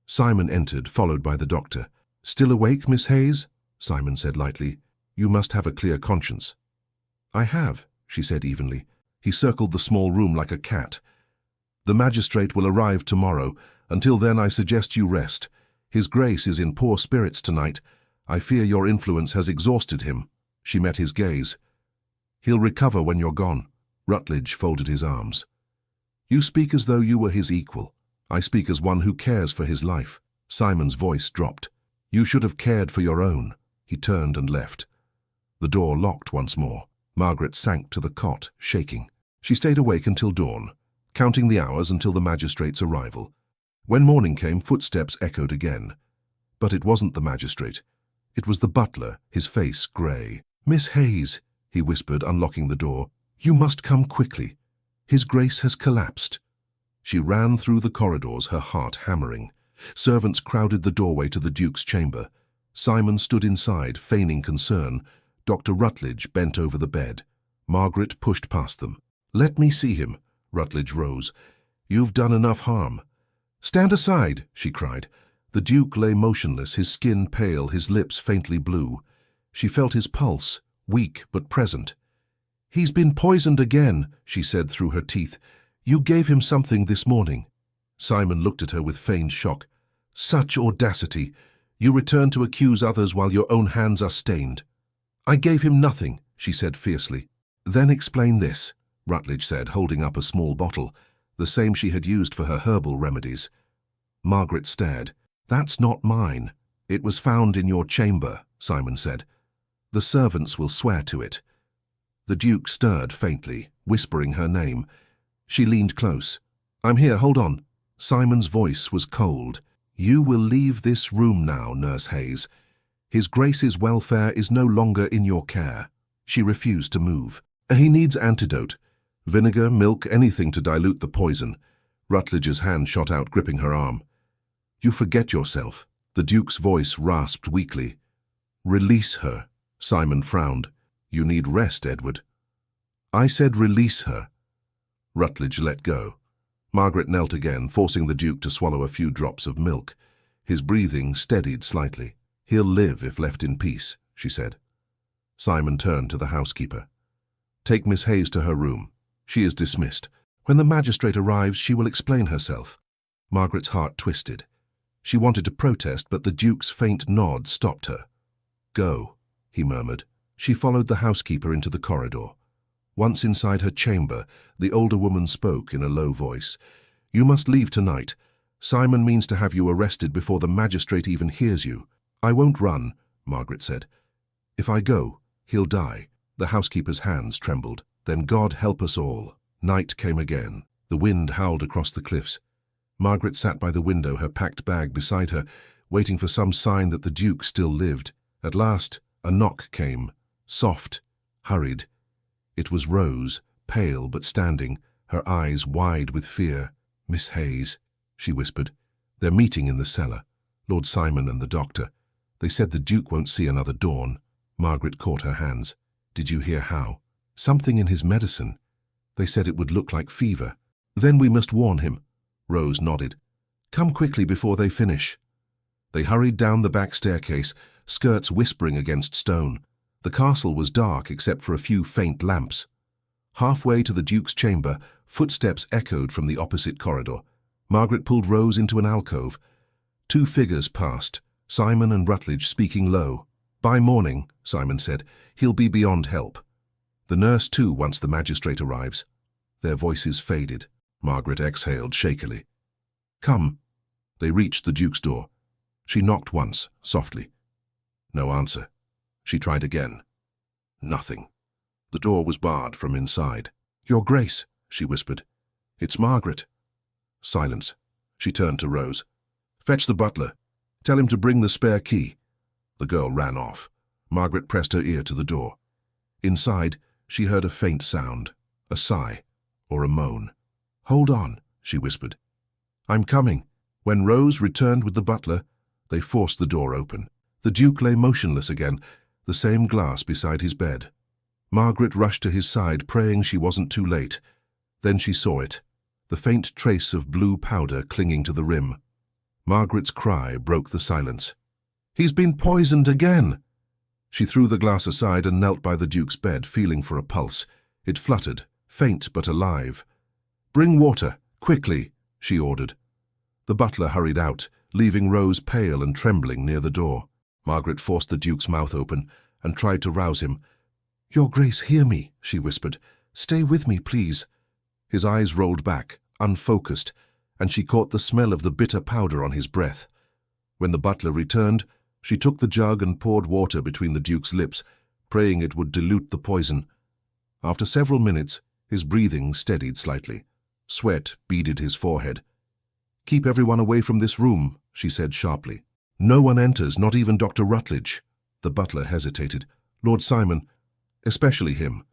Simon entered, followed by the doctor. Still awake, Miss Hayes? Simon said lightly. You must have a clear conscience. I have, she said evenly. He circled the small room like a cat. The magistrate will arrive tomorrow. Until then, I suggest you rest. His Grace is in poor spirits tonight. I fear your influence has exhausted him. She met his gaze. He'll recover when you're gone. Rutledge folded his arms. You speak as though you were his equal. I speak as one who cares for his life. Simon's voice dropped. You should have cared for your own. He turned and left. The door locked once more. Margaret sank to the cot, shaking. She stayed awake until dawn, counting the hours until the magistrate's arrival. When morning came, footsteps echoed again. But it wasn't the magistrate. It was the butler, his face grey. Miss Hayes, he whispered, unlocking the door. You must come quickly. His Grace has collapsed. She ran through the corridors, her heart hammering. Servants crowded the doorway to the Duke's chamber. Simon stood inside, feigning concern. Dr. Rutledge bent over the bed. Margaret pushed past them. Let me see him. Rutledge rose. You've done enough harm. Stand aside, she cried. The Duke lay motionless, his skin pale, his lips faintly blue. She felt his pulse, weak but present. He's been poisoned again, she said through her teeth. You gave him something this morning. Simon looked at her with feigned shock. Such audacity. You return to accuse others while your own hands are stained. I gave him nothing, she said fiercely. Then explain this, Rutledge said, holding up a small bottle, the same she had used for her herbal remedies. Margaret stared. That's not mine. It was found in your chamber, Simon said. The servants will swear to it. The Duke stirred faintly, whispering her name. She leaned close. I'm here, hold on. Simon's voice was cold. You will leave this room now, Nurse Hayes. His Grace's welfare is no longer in your care. She refused to move. He needs antidote. Vinegar, milk, anything to dilute the poison. Rutledge's hand shot out, gripping her arm. You forget yourself. The Duke's voice rasped weakly. Release her. Simon frowned. You need rest, Edward. I said release her. Rutledge let go. Margaret knelt again, forcing the Duke to swallow a few drops of milk. His breathing steadied slightly. He'll live if left in peace, she said. Simon turned to the housekeeper. Take Miss Hayes to her room. She is dismissed. When the magistrate arrives, she will explain herself. Margaret's heart twisted. She wanted to protest, but the Duke's faint nod stopped her. Go, he murmured. She followed the housekeeper into the corridor. Once inside her chamber, the older woman spoke in a low voice. You must leave tonight. Simon means to have you arrested before the magistrate even hears you. I won't run, Margaret said. If I go, he'll die. The housekeeper's hands trembled. Then God help us all. Night came again. The wind howled across the cliffs. Margaret sat by the window, her packed bag beside her, waiting for some sign that the Duke still lived. At last, a knock came. Soft, hurried. It was Rose, pale but standing, her eyes wide with fear. Miss Hayes, she whispered. They're meeting in the cellar. Lord Simon and the doctor. They said the Duke won't see another dawn. Margaret caught her hands. Did you hear how? Something in his medicine. They said it would look like fever. Then we must warn him. Rose nodded. Come quickly before they finish. They hurried down the back staircase, skirts whispering against stone. The castle was dark except for a few faint lamps. Halfway to the Duke's chamber, footsteps echoed from the opposite corridor. Margaret pulled Rose into an alcove. Two figures passed, Simon and Rutledge speaking low. By morning, Simon said, he'll be beyond help. The nurse too, once the magistrate arrives. Their voices faded. Margaret exhaled shakily. Come. They reached the Duke's door. She knocked once, softly. No answer. She tried again. Nothing. The door was barred from inside. Your Grace, she whispered. It's Margaret. Silence. She turned to Rose. Fetch the butler. Tell him to bring the spare key. The girl ran off. Margaret pressed her ear to the door. Inside, she heard a faint sound, a sigh, or a moan. Hold on, she whispered. I'm coming. When Rose returned with the butler, they forced the door open. The Duke lay motionless again, the same glass beside his bed. Margaret rushed to his side, praying she wasn't too late. Then she saw it, the faint trace of blue powder clinging to the rim. Margaret's cry broke the silence. He's been poisoned again! She threw the glass aside and knelt by the Duke's bed, feeling for a pulse. It fluttered, faint but alive. Bring water, quickly, she ordered. The butler hurried out, leaving Rose pale and trembling near the door. Margaret forced the Duke's mouth open and tried to rouse him. Your Grace, hear me, she whispered. Stay with me, please. His eyes rolled back, unfocused, and she caught the smell of the bitter powder on his breath. When the butler returned, she took the jug and poured water between the Duke's lips, praying it would dilute the poison. After several minutes, his breathing steadied slightly. Sweat beaded his forehead. Keep everyone away from this room, she said sharply. No one enters, not even Dr. Rutledge. The butler hesitated. Lord Simon, especially him.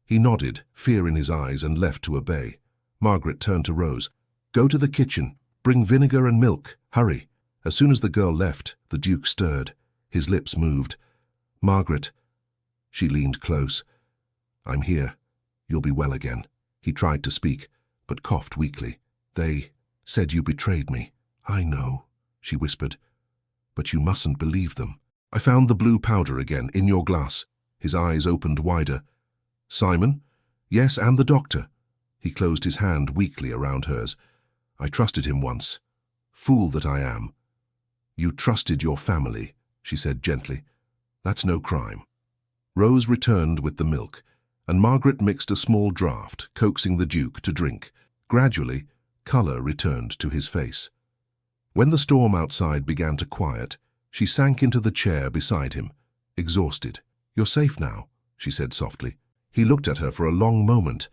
He nodded, fear in his eyes, and left to obey. Margaret turned to Rose. Go to the kitchen. Bring vinegar and milk. Hurry. As soon as the girl left, the Duke stirred. His lips moved. Margaret. She leaned close. I'm here. You'll be well again. He tried to speak, but coughed weakly. They said you betrayed me. I know, she whispered. But you mustn't believe them. I found the blue powder again, in your glass. His eyes opened wider. Simon? Yes, and the doctor. He closed his hand weakly around hers. I trusted him once. Fool that I am. You trusted your family, she said gently. That's no crime. Rose returned with the milk, and Margaret mixed a small draught, coaxing the Duke to drink. Gradually, colour returned to his face. When the storm outside began to quiet, she sank into the chair beside him, exhausted. You're safe now, she said softly. He looked at her for a long moment.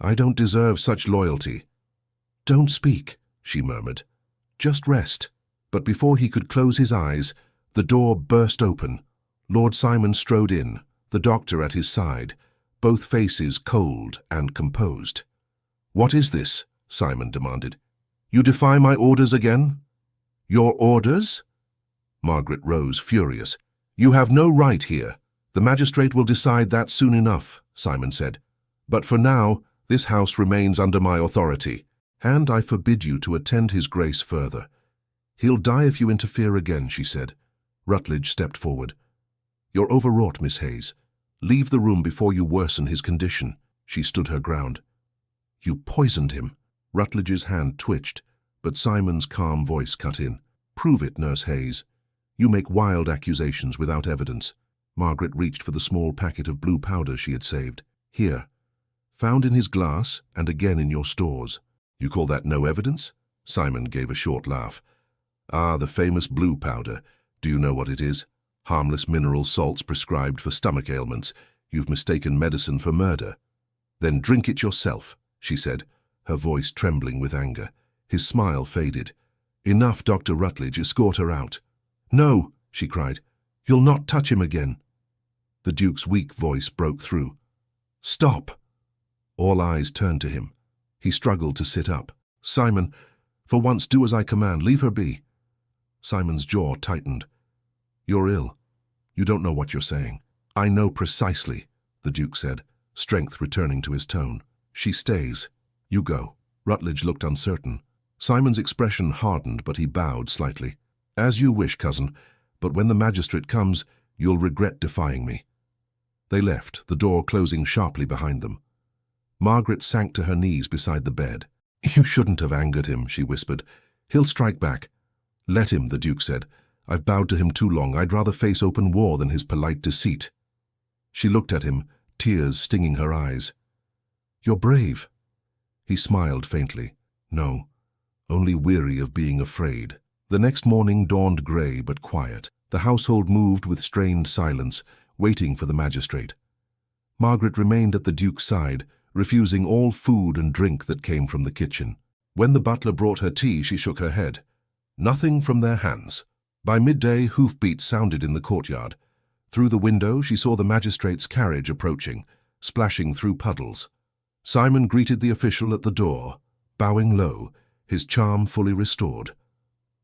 I don't deserve such loyalty. Don't speak, she murmured. Just rest. But before he could close his eyes, the door burst open. Lord Simon strode in, the doctor at his side, both faces cold and composed. What is this? Simon demanded. You defy my orders again? Your orders? Margaret rose, furious. You have no right here. The magistrate will decide that soon enough, Simon said. But for now, this house remains under my authority, and I forbid you to attend his grace further. He'll die if you interfere again, she said. Rutledge stepped forward. You're overwrought, Miss Hayes. Leave the room before you worsen his condition. She stood her ground. You poisoned him. Rutledge's hand twitched, but Simon's calm voice cut in. Prove it, Nurse Hayes. You make wild accusations without evidence. Margaret reached for the small packet of blue powder she had saved. Here. Found in his glass and again in your stores. You call that no evidence? Simon gave a short laugh. Ah, the famous blue powder. Do you know what it is? Harmless mineral salts prescribed for stomach ailments. You've mistaken medicine for murder. Then drink it yourself, she said, her voice trembling with anger. His smile faded. Enough, Dr. Rutledge, escort her out. No, she cried. You'll not touch him again. The Duke's weak voice broke through. Stop! All eyes turned to him. He struggled to sit up. Simon, for once do as I command, leave her be. Simon's jaw tightened. You're ill. You don't know what you're saying. I know precisely. the Duke said, strength returning to his tone. She stays. You go. Rutledge looked uncertain. Simon's expression hardened, but he bowed slightly. As you wish, cousin, but when the magistrate comes, you'll regret defying me. They left, the door closing sharply behind them. Margaret sank to her knees beside the bed. You shouldn't have angered him, she whispered. He'll strike back. Let him, the Duke said. I've bowed to him too long. I'd rather face open war than his polite deceit. She looked at him, tears stinging her eyes. You're brave. He smiled faintly. No, only weary of being afraid. The next morning dawned grey but quiet. The household moved with strained silence, waiting for the magistrate. Margaret remained at the Duke's side, refusing all food and drink that came from the kitchen. When the butler brought her tea, she shook her head. Nothing from their hands. By midday, hoofbeats sounded in the courtyard. Through the window, she saw the magistrate's carriage approaching, splashing through puddles. Simon greeted the official at the door, bowing low, his charm fully restored.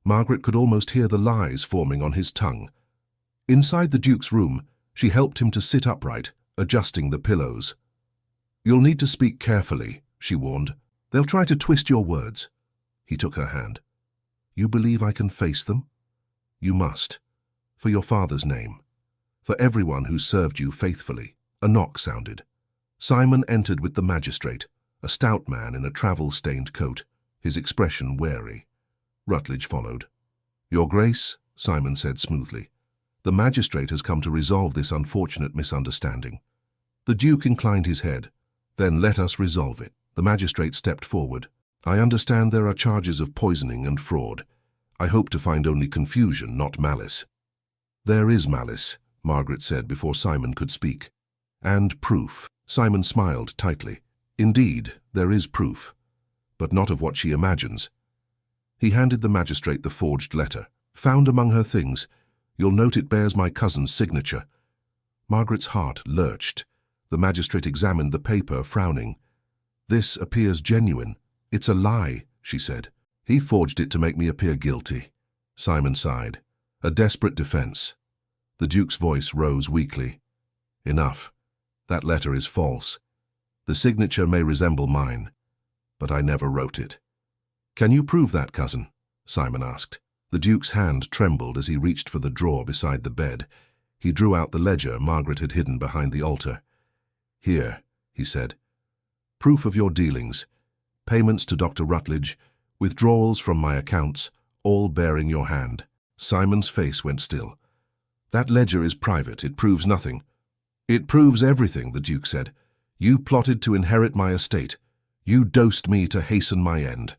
Margaret could almost hear the lies forming on his tongue. Inside the Duke's room, she helped him to sit upright, adjusting the pillows. You'll need to speak carefully, she warned. They'll try to twist your words. He took her hand. You believe I can face them? You must. For your father's name. For everyone who served you faithfully. A knock sounded. Simon entered with the magistrate, a stout man in a travel-stained coat, his expression wary. Rutledge followed. Your Grace, Simon said smoothly. The magistrate has come to resolve this unfortunate misunderstanding. The Duke inclined his head. Then let us resolve it. The magistrate stepped forward. I understand there are charges of poisoning and fraud. I hope to find only confusion, not malice. There is malice, Margaret said before Simon could speak. And proof. Simon smiled tightly. Indeed, there is proof, but not of what she imagines. He handed the magistrate the forged letter. Found among her things. You'll note it bears my cousin's signature. Margaret's heart lurched. The magistrate examined the paper, frowning. This appears genuine. It's a lie, she said. He forged it to make me appear guilty. Simon sighed. A desperate defense. The Duke's voice rose weakly. Enough. That letter is false. The signature may resemble mine, but I never wrote it. Can you prove that, cousin? Simon asked. The Duke's hand trembled as he reached for the drawer beside the bed. He drew out the ledger Margaret had hidden behind the altar. Here, he said. Proof of your dealings. Payments to Dr. Rutledge, withdrawals from my accounts, all bearing your hand. Simon's face went still. That ledger is private. It proves nothing. It proves everything, the Duke said. You plotted to inherit my estate. You dosed me to hasten my end.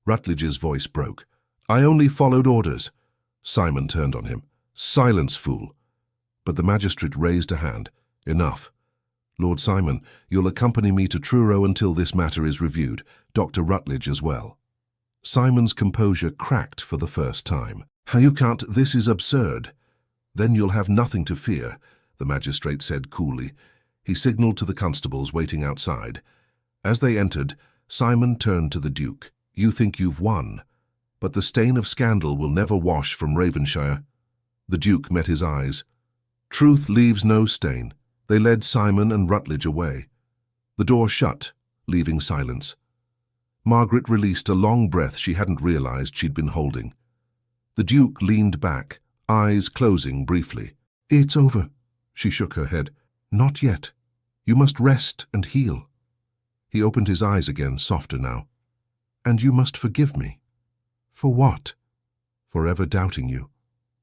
Rutledge's voice broke. I only followed orders. Simon turned on him. Silence, fool. But the magistrate raised a hand. Enough. Lord Simon, you'll accompany me to Truro until this matter is reviewed. Dr. Rutledge as well. Simon's composure cracked for the first time. You can't. This is absurd. Then you'll have nothing to fear, the magistrate said coolly. He signalled to the constables waiting outside. As they entered, Simon turned to the Duke. You think you've won, but the stain of scandal will never wash from Ravenshire. The Duke met his eyes. Truth leaves no stain. They led Simon and Rutledge away. The door shut, leaving silence. Margaret released a long breath she hadn't realized she'd been holding. The Duke leaned back, eyes closing briefly. It's over. She shook her head. Not yet. You must rest and heal. He opened his eyes again, softer now. And you must forgive me. For what? For ever doubting you.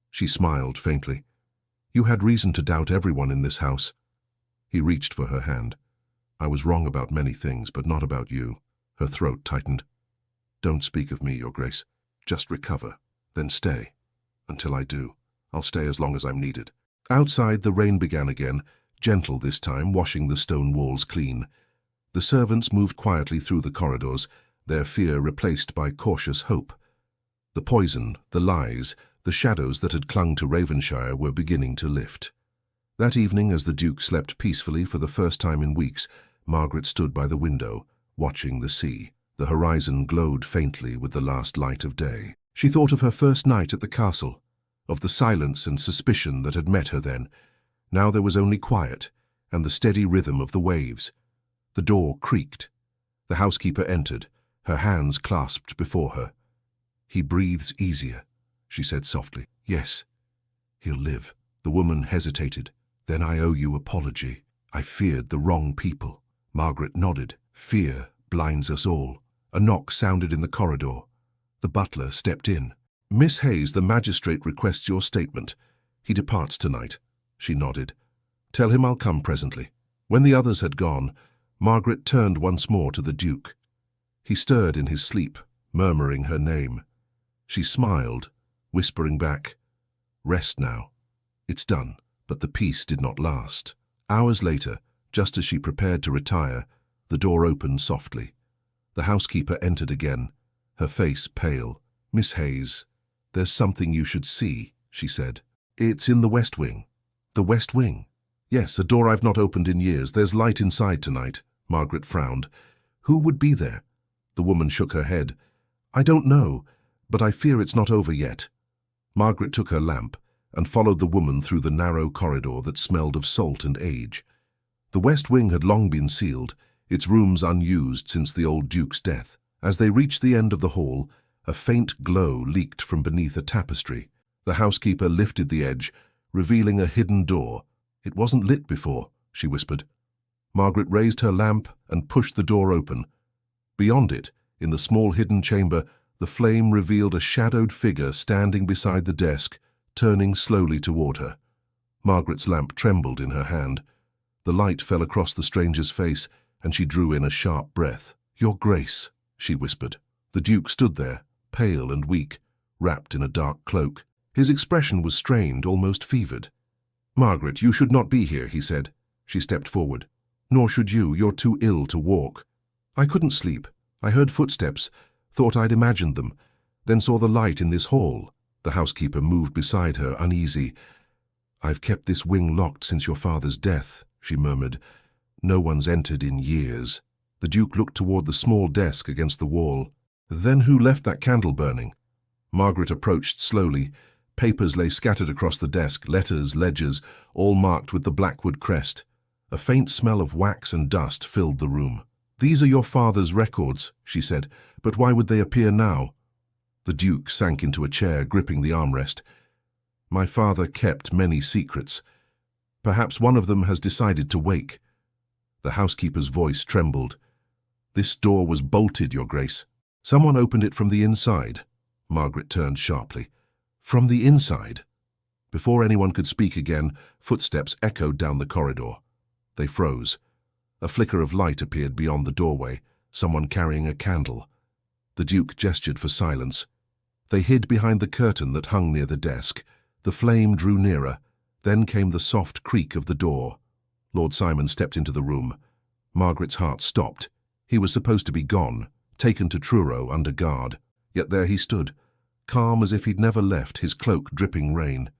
She smiled faintly. You had reason to doubt everyone in this house. He reached for her hand. I was wrong about many things, but not about you. Her throat tightened. Don't speak of me, Your Grace. Just recover, then stay. Until I do. I'll stay as long as I'm needed. Outside, the rain began again, gentle this time, washing the stone walls clean. The servants moved quietly through the corridors, their fear replaced by cautious hope. The poison, the lies, the shadows that had clung to Ravenshire were beginning to lift. That evening, as the Duke slept peacefully for the first time in weeks, Margaret stood by the window, watching the sea. The horizon glowed faintly with the last light of day. She thought of her first night at the castle, of the silence and suspicion that had met her then. Now there was only quiet, and the steady rhythm of the waves. The door creaked. The housekeeper entered, her hands clasped before her. "He breathes easier," she said softly. "Yes, he'll live." The woman hesitated. "Then I owe you apology. I feared the wrong people." Margaret nodded. "Fear blinds us all." A knock sounded in the corridor. The butler stepped in. "Miss Hayes, the magistrate requests your statement. He departs tonight." She nodded. "Tell him I'll come presently." When the others had gone, Margaret turned once more to the Duke. He stirred in his sleep, murmuring her name. She smiled, whispering back, "Rest now. It's done." But the peace did not last. Hours later, just as she prepared to retire, the door opened softly. The housekeeper entered again, her face pale. "Miss Hayes, there's something you should see," she said. "It's in the West Wing." "The West Wing?" "Yes, a door I've not opened in years. There's light inside tonight." Margaret frowned. "Who would be there?" The woman shook her head. "I don't know, but I fear it's not over yet." Margaret took her lamp and followed the woman through the narrow corridor that smelled of salt and age. The West Wing had long been sealed, its rooms unused since the old Duke's death. As they reached the end of the hall, a faint glow leaked from beneath a tapestry. The housekeeper lifted the edge, revealing a hidden door. "It wasn't lit before," she whispered. Margaret raised her lamp and pushed the door open. Beyond it, in the small hidden chamber, the flame revealed a shadowed figure standing beside the desk, turning slowly toward her. Margaret's lamp trembled in her hand. The light fell across the stranger's face, and she drew in a sharp breath. "Your Grace," she whispered. The Duke stood there, pale and weak, wrapped in a dark cloak. His expression was strained, almost fevered. "Margaret, you should not be here," he said. She stepped forward. "Nor should you. You're too ill to walk." "I couldn't sleep. I heard footsteps, thought I'd imagined them, then saw the light in this hall." The housekeeper moved beside her, uneasy. "I've kept this wing locked since your father's death," she murmured. "No one's entered in years." The Duke looked toward the small desk against the wall. "Then who left that candle burning?" Margaret approached slowly. Papers lay scattered across the desk, letters, ledgers, all marked with the Blackwood crest. A faint smell of wax and dust filled the room. "These are your father's records," she said, "but why would they appear now?" The Duke sank into a chair, gripping the armrest. "My father kept many secrets. Perhaps one of them has decided to wake." The housekeeper's voice trembled. "This door was bolted, Your Grace. Someone opened it from the inside." Margaret turned sharply. "From the inside?" Before anyone could speak again, footsteps echoed down the corridor. They froze. A flicker of light appeared beyond the doorway, someone carrying a candle. The Duke gestured for silence. They hid behind the curtain that hung near the desk. The flame drew nearer. Then came the soft creak of the door. Lord Simon stepped into the room. Margaret's heart stopped. He was supposed to be gone, taken to Truro under guard. Yet there he stood, calm as if he'd never left, his cloak dripping rain.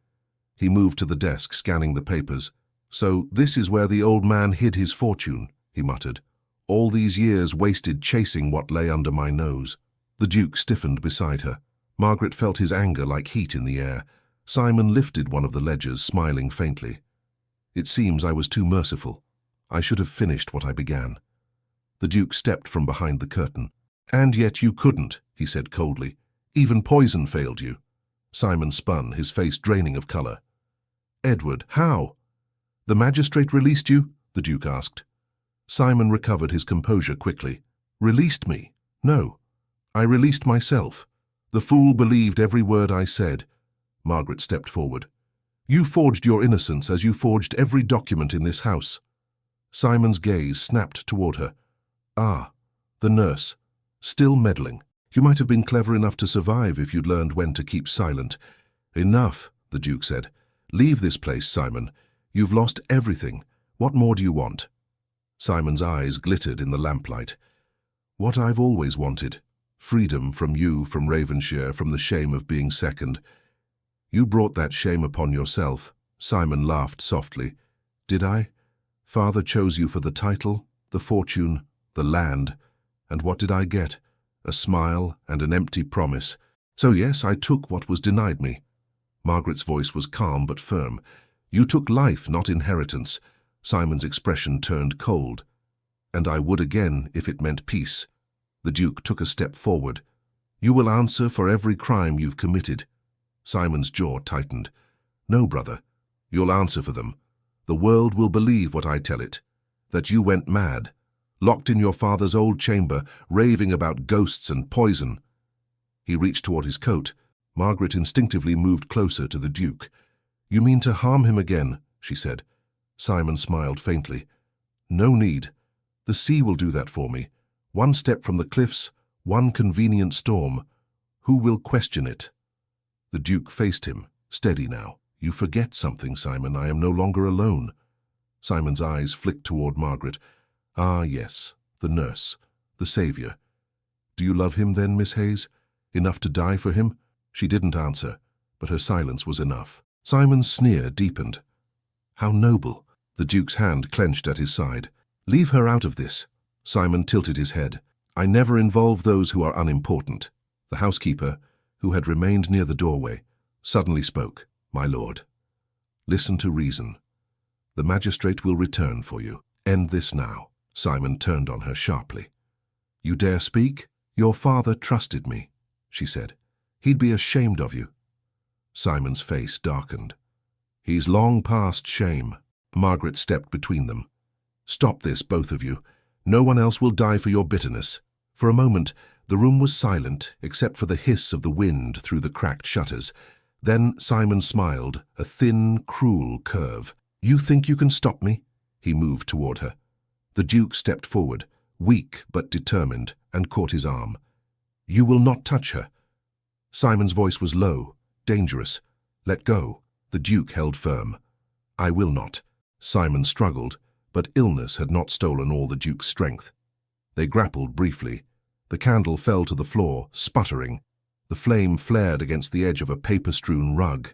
He moved to the desk, scanning the papers. "So this is where the old man hid his fortune," he muttered. "All these years wasted chasing what lay under my nose." The Duke stiffened beside her. Margaret felt his anger like heat in the air. Simon lifted one of the ledgers, smiling faintly. "It seems I was too merciful. I should have finished what I began." The Duke stepped from behind the curtain. "And yet you couldn't," he said coldly. "Even poison failed you." Simon spun, his face draining of colour. "Edward, how?" "The magistrate released you?" the Duke asked. Simon recovered his composure quickly. "Released me? No. I released myself. The fool believed every word I said." Margaret stepped forward. "You forged your innocence as you forged every document in this house." Simon's gaze snapped toward her. "Ah, the nurse. Still meddling. You might have been clever enough to survive if you'd learned when to keep silent." "Enough," the Duke said. "Leave this place, Simon. You've lost everything. What more do you want?" Simon's eyes glittered in the lamplight. "What I've always wanted. Freedom from you, from Ravenshire, from the shame of being second. You brought that shame upon yourself." Simon laughed softly. "Did I? Father chose you for the title, the fortune, the land. And what did I get? A smile and an empty promise. So yes, I took what was denied me." Margaret's voice was calm but firm. "You took life, not inheritance. Simon's expression turned cold. "And I would again if it meant peace." The Duke took a step forward. "You will answer for every crime you've committed." Simon's jaw tightened. "No, brother. You'll answer for them. The world will believe what I tell it, that you went mad, locked in your father's old chamber, raving about ghosts and poison." He reached toward his coat. Margaret instinctively moved closer to the Duke. "You mean to harm him again?" she said. Simon smiled faintly. "No need. The sea will do that for me. One step from the cliffs, one convenient storm. Who will question it?" The Duke faced him, steady now. "You forget something, Simon. I am no longer alone." Simon's eyes flicked toward Margaret. "Ah, yes, the nurse, the saviour. Do you love him then, Miss Hayes? Enough to die for him?" She didn't answer, but her silence was enough. Simon's sneer deepened. "How noble!" The Duke's hand clenched at his side. "Leave her out of this." Simon tilted his head. "I never involve those who are unimportant." The housekeeper, who had remained near the doorway, suddenly spoke. "My lord, listen to reason. The magistrate will return for you. End this now." Simon turned on her sharply. "You dare speak? Your father trusted me," she said. "He'd be ashamed of you." Simon's face darkened. "He's long past shame." Margaret stepped between them. "Stop this, both of you. No one else will die for your bitterness." For a moment, the room was silent, except for the hiss of the wind through the cracked shutters. Then Simon smiled, a thin, cruel curve. "You think you can stop me?" He moved toward her. The Duke stepped forward, weak but determined, and caught his arm. "You will not touch her." Simon's voice was low, dangerous. "Let go." The Duke held firm. "I will not." Simon struggled, but illness had not stolen all the Duke's strength. They grappled briefly. The candle fell to the floor, sputtering. The flame flared against the edge of a paper-strewn rug.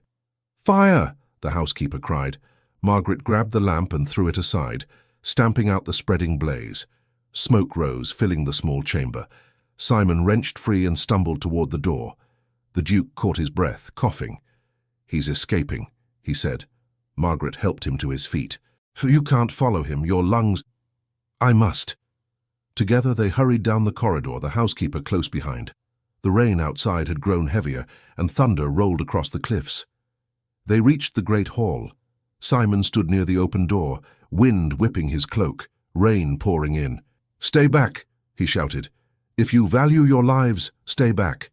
"Fire!" the housekeeper cried. Margaret grabbed the lamp and threw it aside, stamping out the spreading blaze. Smoke rose, filling the small chamber. Simon wrenched free and stumbled toward the door. The Duke caught his breath, coughing. "He's escaping," he said. Margaret helped him to his feet. "You can't follow him, your lungs—" "I must." Together they hurried down the corridor, the housekeeper close behind. The rain outside had grown heavier, and thunder rolled across the cliffs. They reached the great hall. Simon stood near the open door, wind whipping his cloak, rain pouring in. "Stay back," he shouted. "If you value your lives, stay back."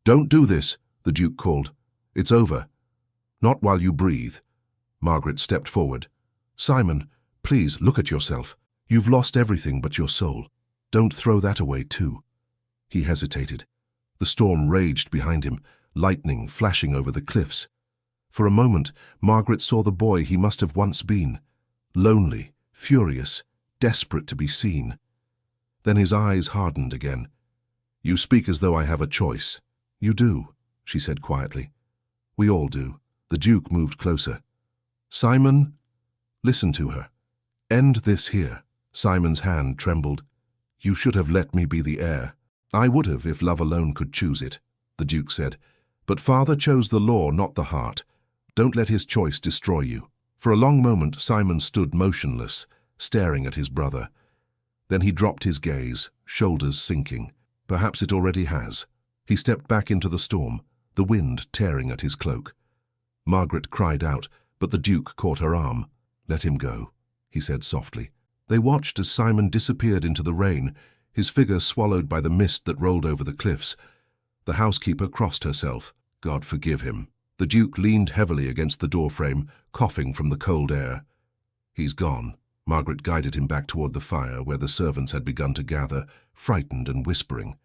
"Don't do this," the Duke called. "It's over." "Not while you breathe." Margaret stepped forward. "Simon, please look at yourself. You've lost everything but your soul. Don't throw that away too." He hesitated. The storm raged behind him, lightning flashing over the cliffs. For a moment, Margaret saw the boy he must have once been, lonely, furious, desperate to be seen. Then his eyes hardened again. "You speak as though I have a choice." "You do," she said quietly. "We all do." The Duke moved closer. "Simon, listen to her. End this here." Simon's hand trembled. "You should have let me be the heir." "I would have if love alone could choose it," the Duke said. "But father chose the law, not the heart. Don't let his choice destroy you." For a long moment Simon stood motionless, staring at his brother. Then he dropped his gaze, shoulders sinking. Perhaps it already has. He stepped back into the storm, the wind tearing at his cloak. Margaret cried out, but the Duke caught her arm. "Let him go," he said softly. They watched as Simon disappeared into the rain, his figure swallowed by the mist that rolled over the cliffs. The housekeeper crossed herself. God forgive him. The Duke leaned heavily against the doorframe, coughing from the cold air. "He's gone." Margaret guided him back toward the fire, where the servants had begun to gather, frightened and whispering.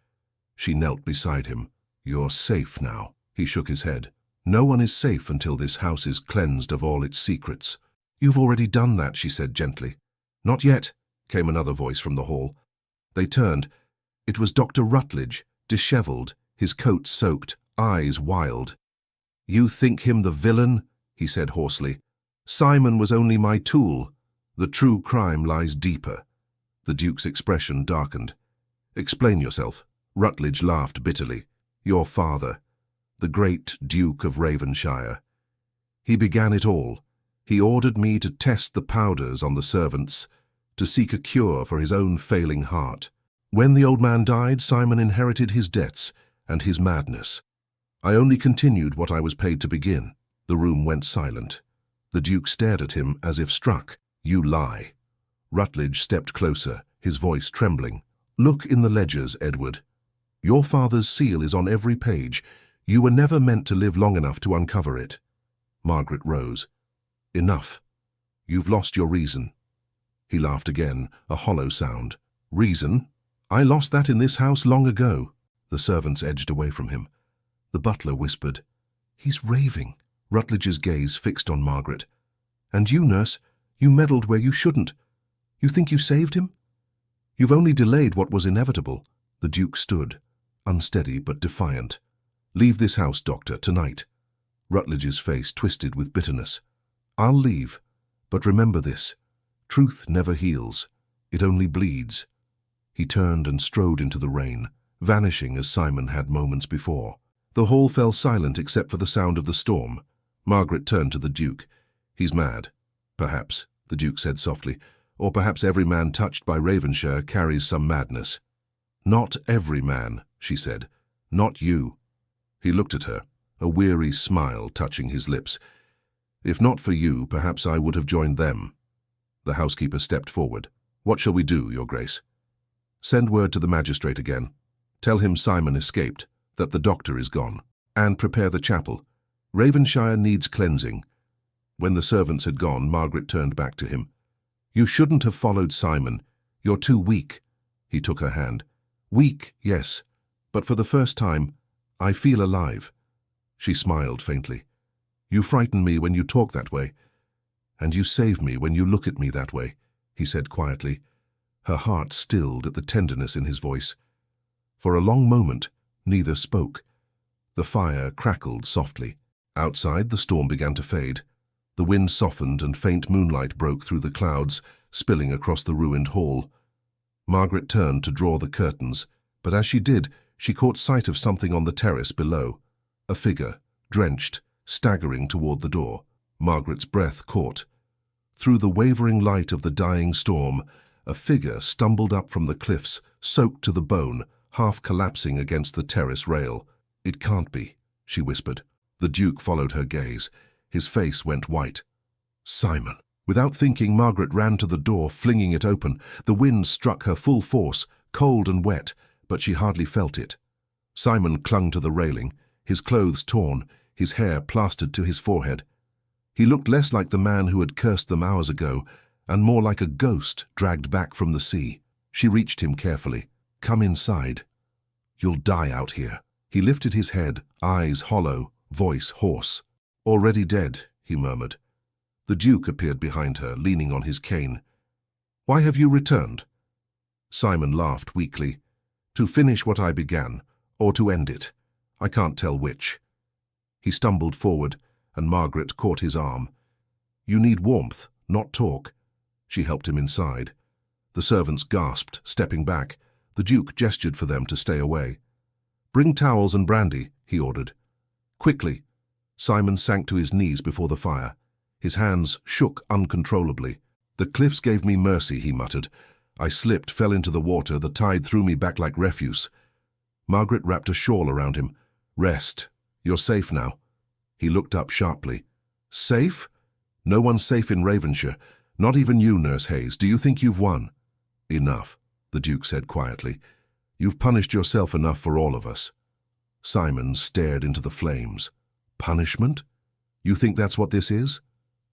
She knelt beside him. "You're safe now." He shook his head. "No one is safe until this house is cleansed of all its secrets." "You've already done that," she said gently. "Not yet," came another voice from the hall. They turned. It was Dr. Rutledge, disheveled, his coat soaked, eyes wild. "You think him the villain?" he said hoarsely. "Simon was only my tool. The true crime lies deeper." The Duke's expression darkened. "Explain yourself." Rutledge laughed bitterly. "Your father, the great Duke of Ravenshire. He began it all. He ordered me to test the powders on the servants, to seek a cure for his own failing heart. When the old man died, Simon inherited his debts and his madness. I only continued what I was paid to begin. The room went silent. The Duke stared at him as if struck. "You lie." Rutledge stepped closer, his voice trembling. "Look in the ledgers, Edward. Your father's seal is on every page. You were never meant to live long enough to uncover it." Margaret rose. "Enough. You've lost your reason." He laughed again, a hollow sound. "Reason? I lost that in this house long ago." The servants edged away from him. The butler whispered, "He's raving." Rutledge's gaze fixed on Margaret. "And you, nurse, you meddled where you shouldn't. You think you saved him? You've only delayed what was inevitable." The Duke stood, unsteady but defiant. "Leave this house, doctor, tonight." Rutledge's face twisted with bitterness. "I'll leave, but remember this. Truth never heals. It only bleeds." He turned and strode into the rain, vanishing as Simon had moments before. The hall fell silent except for the sound of the storm. Margaret turned to the Duke. "He's mad." "Perhaps," the Duke said softly, "or perhaps every man touched by Ravenshire carries some madness." "Not every man," she said. "Not you." He looked at her, a weary smile touching his lips. "If not for you, perhaps I would have joined them." The housekeeper stepped forward. "What shall we do, Your Grace?" "Send word to the magistrate again. Tell him Simon escaped, that the doctor is gone, and prepare the chapel. Ravenshire needs cleansing." When the servants had gone, Margaret turned back to him. "You shouldn't have followed Simon. You're too weak." He took her hand. "Weak, yes, but for the first time, I feel alive." She smiled faintly. "You frighten me when you talk that way, and you save me when you look at me that way," he said quietly. Her heart stilled at the tenderness in his voice. For a long moment, neither spoke. The fire crackled softly. Outside, the storm began to fade. The wind softened and faint moonlight broke through the clouds, spilling across the ruined hall. Margaret turned to draw the curtains, but as she did, she caught sight of something on the terrace below. A figure, drenched, staggering toward the door. Margaret's breath caught. Through the wavering light of the dying storm, a figure stumbled up from the cliffs, soaked to the bone, half collapsing against the terrace rail. "It can't be," she whispered. The Duke followed her gaze. His face went white. "Simon!" Without thinking, Margaret ran to the door, flinging it open. The wind struck her full force, cold and wet, but she hardly felt it. Simon clung to the railing, his clothes torn, his hair plastered to his forehead. He looked less like the man who had cursed them hours ago, and more like a ghost dragged back from the sea. She reached him carefully. "Come inside. You'll die out here." He lifted his head, eyes hollow, voice hoarse. "Already dead," he murmured. The Duke appeared behind her, leaning on his cane. "Why have you returned?" Simon laughed weakly. "To finish what I began, or to end it. I can't tell which." He stumbled forward, and Margaret caught his arm. "You need warmth, not talk." She helped him inside. The servants gasped, stepping back. The Duke gestured for them to stay away. "Bring towels and brandy," he ordered. "Quickly." Simon sank to his knees before the fire. His hands shook uncontrollably. "The cliffs gave me mercy," he muttered. "I slipped, fell into the water, the tide threw me back like refuse." Margaret wrapped a shawl around him. "Rest. You're safe now." He looked up sharply. "Safe? No one's safe in Ravenshire. Not even you, Nurse Hayes. Do you think you've won?" "Enough," the Duke said quietly. "You've punished yourself enough for all of us." Simon stared into the flames. "Punishment? You think that's what this is?"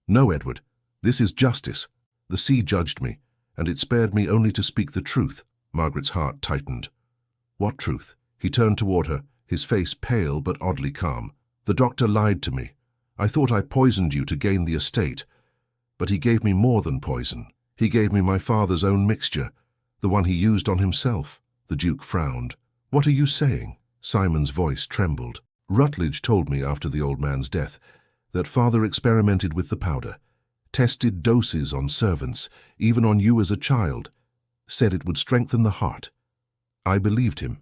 "No, Edward. This is justice. The sea judged me, and it spared me only to speak the truth." Margaret's heart tightened. "What truth?" He turned toward her, his face pale but oddly calm. "The doctor lied to me. I thought I poisoned you to gain the estate. But he gave me more than poison. He gave me my father's own mixture, the one he used on himself." The Duke frowned. "What are you saying?" Simon's voice trembled. "Rutledge told me after the old man's death that father experimented with the powder, tested doses on servants, even on you as a child, said it would strengthen the heart. I believed him,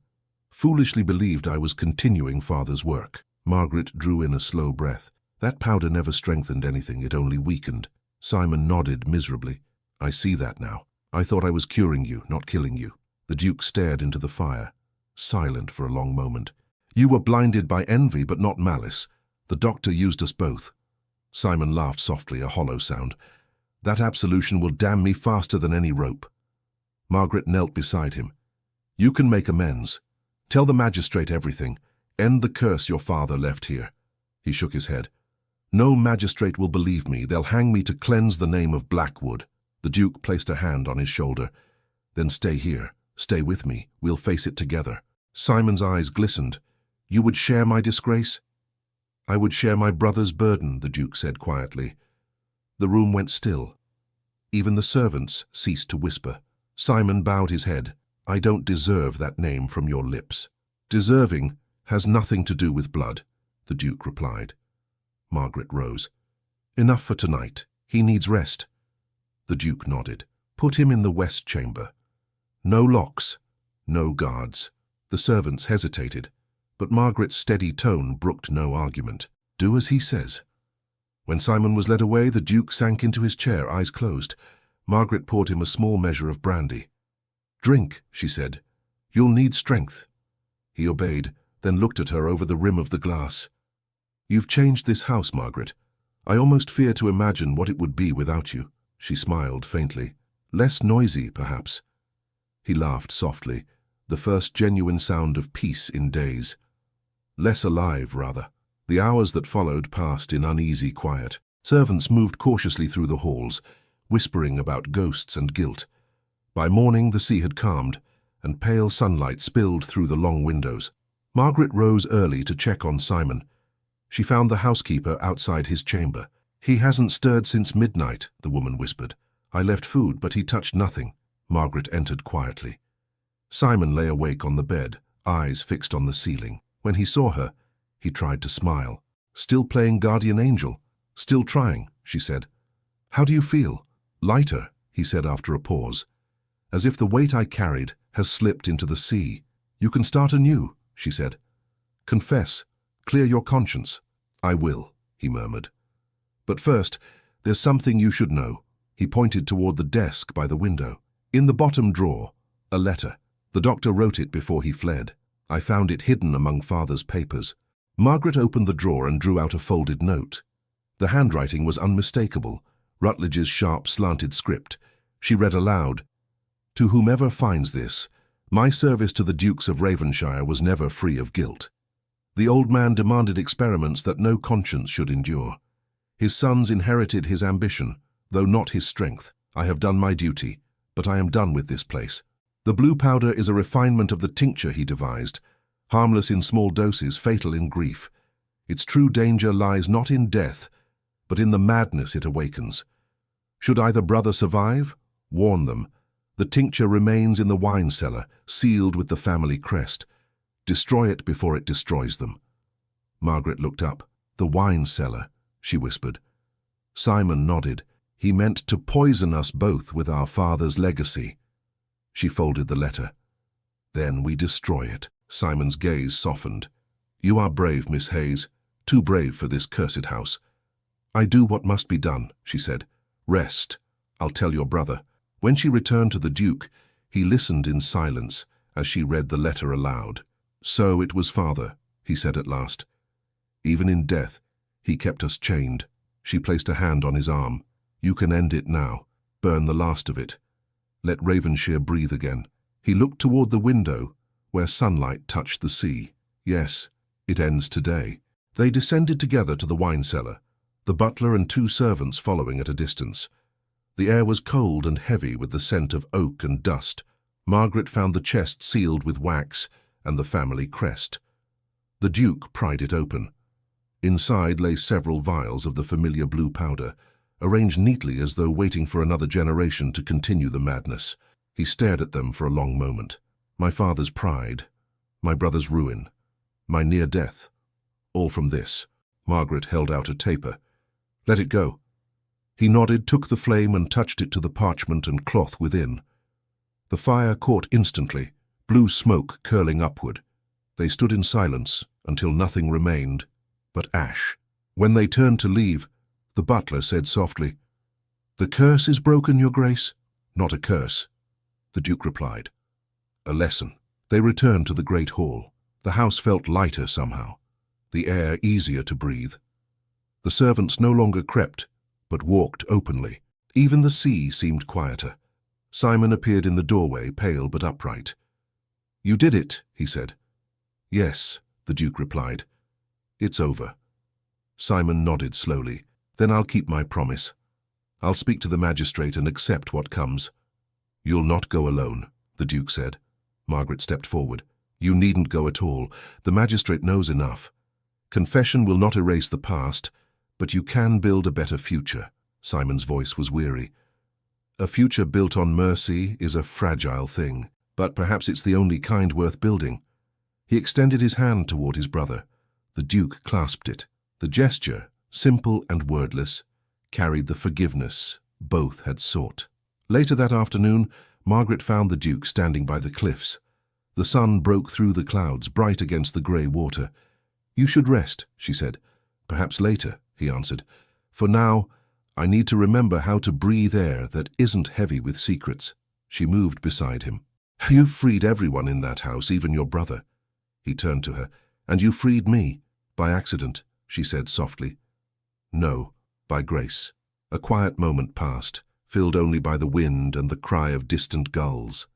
foolishly believed I was continuing father's work." Margaret drew in a slow breath. That powder never strengthened anything, it only weakened. Simon nodded miserably. I see that now. I thought I was curing you, not killing you. The Duke stared into the fire, silent for a long moment. You were blinded by envy, but not malice. The doctor used us both. Simon laughed softly, a hollow sound. That absolution will damn me faster than any rope. Margaret knelt beside him. You can make amends. Tell the magistrate everything. End the curse your father left here. He shook his head. No magistrate will believe me. They'll hang me to cleanse the name of Blackwood. The Duke placed a hand on his shoulder. Then stay here. Stay with me. We'll face it together. Simon's eyes glistened. You would share my disgrace? I would share my brother's burden, the Duke said quietly. The room went still. Even the servants ceased to whisper. Simon bowed his head. I don't deserve that name from your lips. Deserving has nothing to do with blood, the Duke replied. Margaret rose. Enough for tonight. He needs rest. The Duke nodded. Put him in the west chamber. No locks, no guards. The servants hesitated, but Margaret's steady tone brooked no argument. Do as he says. When Simon was led away, the Duke sank into his chair, eyes closed. Margaret poured him a small measure of brandy. Drink, she said. You'll need strength. He obeyed, then looked at her over the rim of the glass. You've changed this house, Margaret. I almost fear to imagine what it would be without you. She smiled faintly. Less noisy, perhaps. He laughed softly, the first genuine sound of peace in days. Less alive, rather. The hours that followed passed in uneasy quiet. Servants moved cautiously through the halls, whispering about ghosts and guilt. By morning the sea had calmed, and pale sunlight spilled through the long windows. Margaret rose early to check on Simon. She found the housekeeper outside his chamber. He hasn't stirred since midnight, the woman whispered. I left food, but he touched nothing. Margaret entered quietly. Simon lay awake on the bed, eyes fixed on the ceiling. When he saw her, he tried to smile. Still playing guardian angel? Still trying, she said. How do you feel? Lighter, he said after a pause. As if the weight I carried has slipped into the sea. You can start anew, she said. Confess. Clear your conscience. I will, he murmured. But first, there's something you should know. He pointed toward the desk by the window. In the bottom drawer, a letter. The doctor wrote it before he fled. I found it hidden among Father's papers. Margaret opened the drawer and drew out a folded note. The handwriting was unmistakable, Rutledge's sharp, slanted script. She read aloud, To whomever finds this, my service to the Dukes of Ravenshire was never free of guilt. The old man demanded experiments that no conscience should endure. His sons inherited his ambition, though not his strength. I have done my duty, but I am done with this place. The blue powder is a refinement of the tincture he devised, harmless in small doses, fatal in grief. Its true danger lies not in death, but in the madness it awakens. Should either brother survive, warn them. The tincture remains in the wine cellar, sealed with the family crest. Destroy it before it destroys them. Margaret looked up. The wine cellar, she whispered. Simon nodded. He meant to poison us both with our father's legacy. She folded the letter. Then we destroy it. Simon's gaze softened. You are brave, Miss Hayes. Too brave for this cursed house. I do what must be done, she said. Rest. I'll tell your brother. When she returned to the Duke, he listened in silence as she read the letter aloud. So it was Father, he said at last. Even in death, he kept us chained. She placed a hand on his arm. You can end it now. Burn the last of it. Let Ravenshire breathe again. He looked toward the window, where sunlight touched the sea. Yes, it ends today. They descended together to the wine cellar, the butler and 2 servants following at a distance. The air was cold and heavy with the scent of oak and dust. Margaret found the chest sealed with wax and the family crest. The Duke pried it open. Inside lay several vials of the familiar blue powder, arranged neatly as though waiting for another generation to continue the madness. He stared at them for a long moment. My father's pride, my brother's ruin, my near death, all from this. Margaret held out a taper. Let it go. He nodded, took the flame and touched it to the parchment and cloth within. The fire caught instantly, blue smoke curling upward. They stood in silence until nothing remained but ash. When they turned to leave, the butler said softly, "The curse is broken, Your Grace." "Not a curse," the Duke replied. "A lesson." They returned to the great hall. The house felt lighter somehow, the air easier to breathe. The servants no longer crept, but walked openly. Even the sea seemed quieter. Simon appeared in the doorway, pale but upright. "You did it," he said. "Yes," the Duke replied. "It's over." Simon nodded slowly. "Then I'll keep my promise. I'll speak to the magistrate and accept what comes." "You'll not go alone," the Duke said. Margaret stepped forward. "You needn't go at all. The magistrate knows enough. Confession will not erase the past, but you can build a better future." Simon's voice was weary. "A future built on mercy is a fragile thing, but perhaps it's the only kind worth building." He extended his hand toward his brother. The Duke clasped it. The gesture, simple and wordless, carried the forgiveness both had sought. Later that afternoon, Margaret found the Duke standing by the cliffs. The sun broke through the clouds, bright against the grey water. "You should rest," she said. "Perhaps later," he answered. "For now, I need to remember how to breathe air that isn't heavy with secrets." She moved beside him. "You've freed everyone in that house, even your brother." He turned to her. "And you freed me, by accident," she said softly. "No, by grace." A quiet moment passed, filled only by the wind and the cry of distant gulls.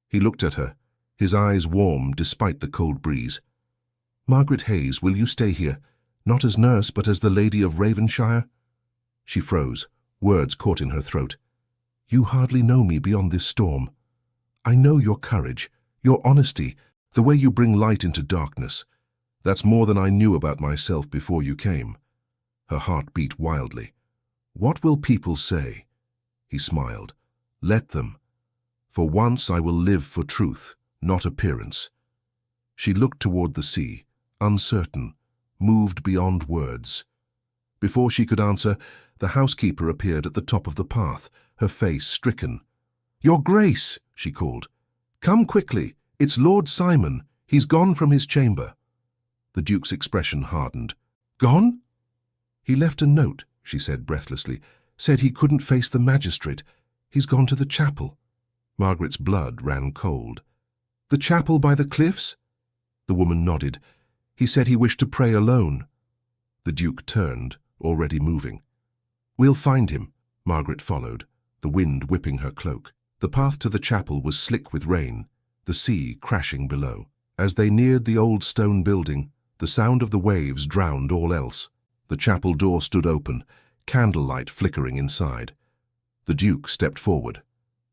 He looked at her, his eyes warm despite the cold breeze. "Margaret Hayes, will you stay here, not as nurse but as the Lady of Ravenshire?" She froze, words caught in her throat. "You hardly know me beyond this storm. I know your courage, your honesty, the way you bring light into darkness. That's more than I knew about myself before you came." Her heart beat wildly. "What will people say?" He smiled. "Let them. For once I will live for truth, not appearance." She looked toward the sea, uncertain, moved beyond words. Before she could answer, the housekeeper appeared at the top of the path, her face stricken. "Your Grace," she called. "Come quickly. It's Lord Simon. He's gone from his chamber." The Duke's expression hardened. "Gone?" "He left a note," she said breathlessly. "Said he couldn't face the magistrate. He's gone to the chapel." Margaret's blood ran cold. "The chapel by the cliffs?" The woman nodded. "He said he wished to pray alone." The Duke turned, already moving. "We'll find him." Margaret followed, the wind whipping her cloak. The path to the chapel was slick with rain, the sea crashing below. As they neared the old stone building, the sound of the waves drowned all else. The chapel door stood open, candlelight flickering inside. The Duke stepped forward.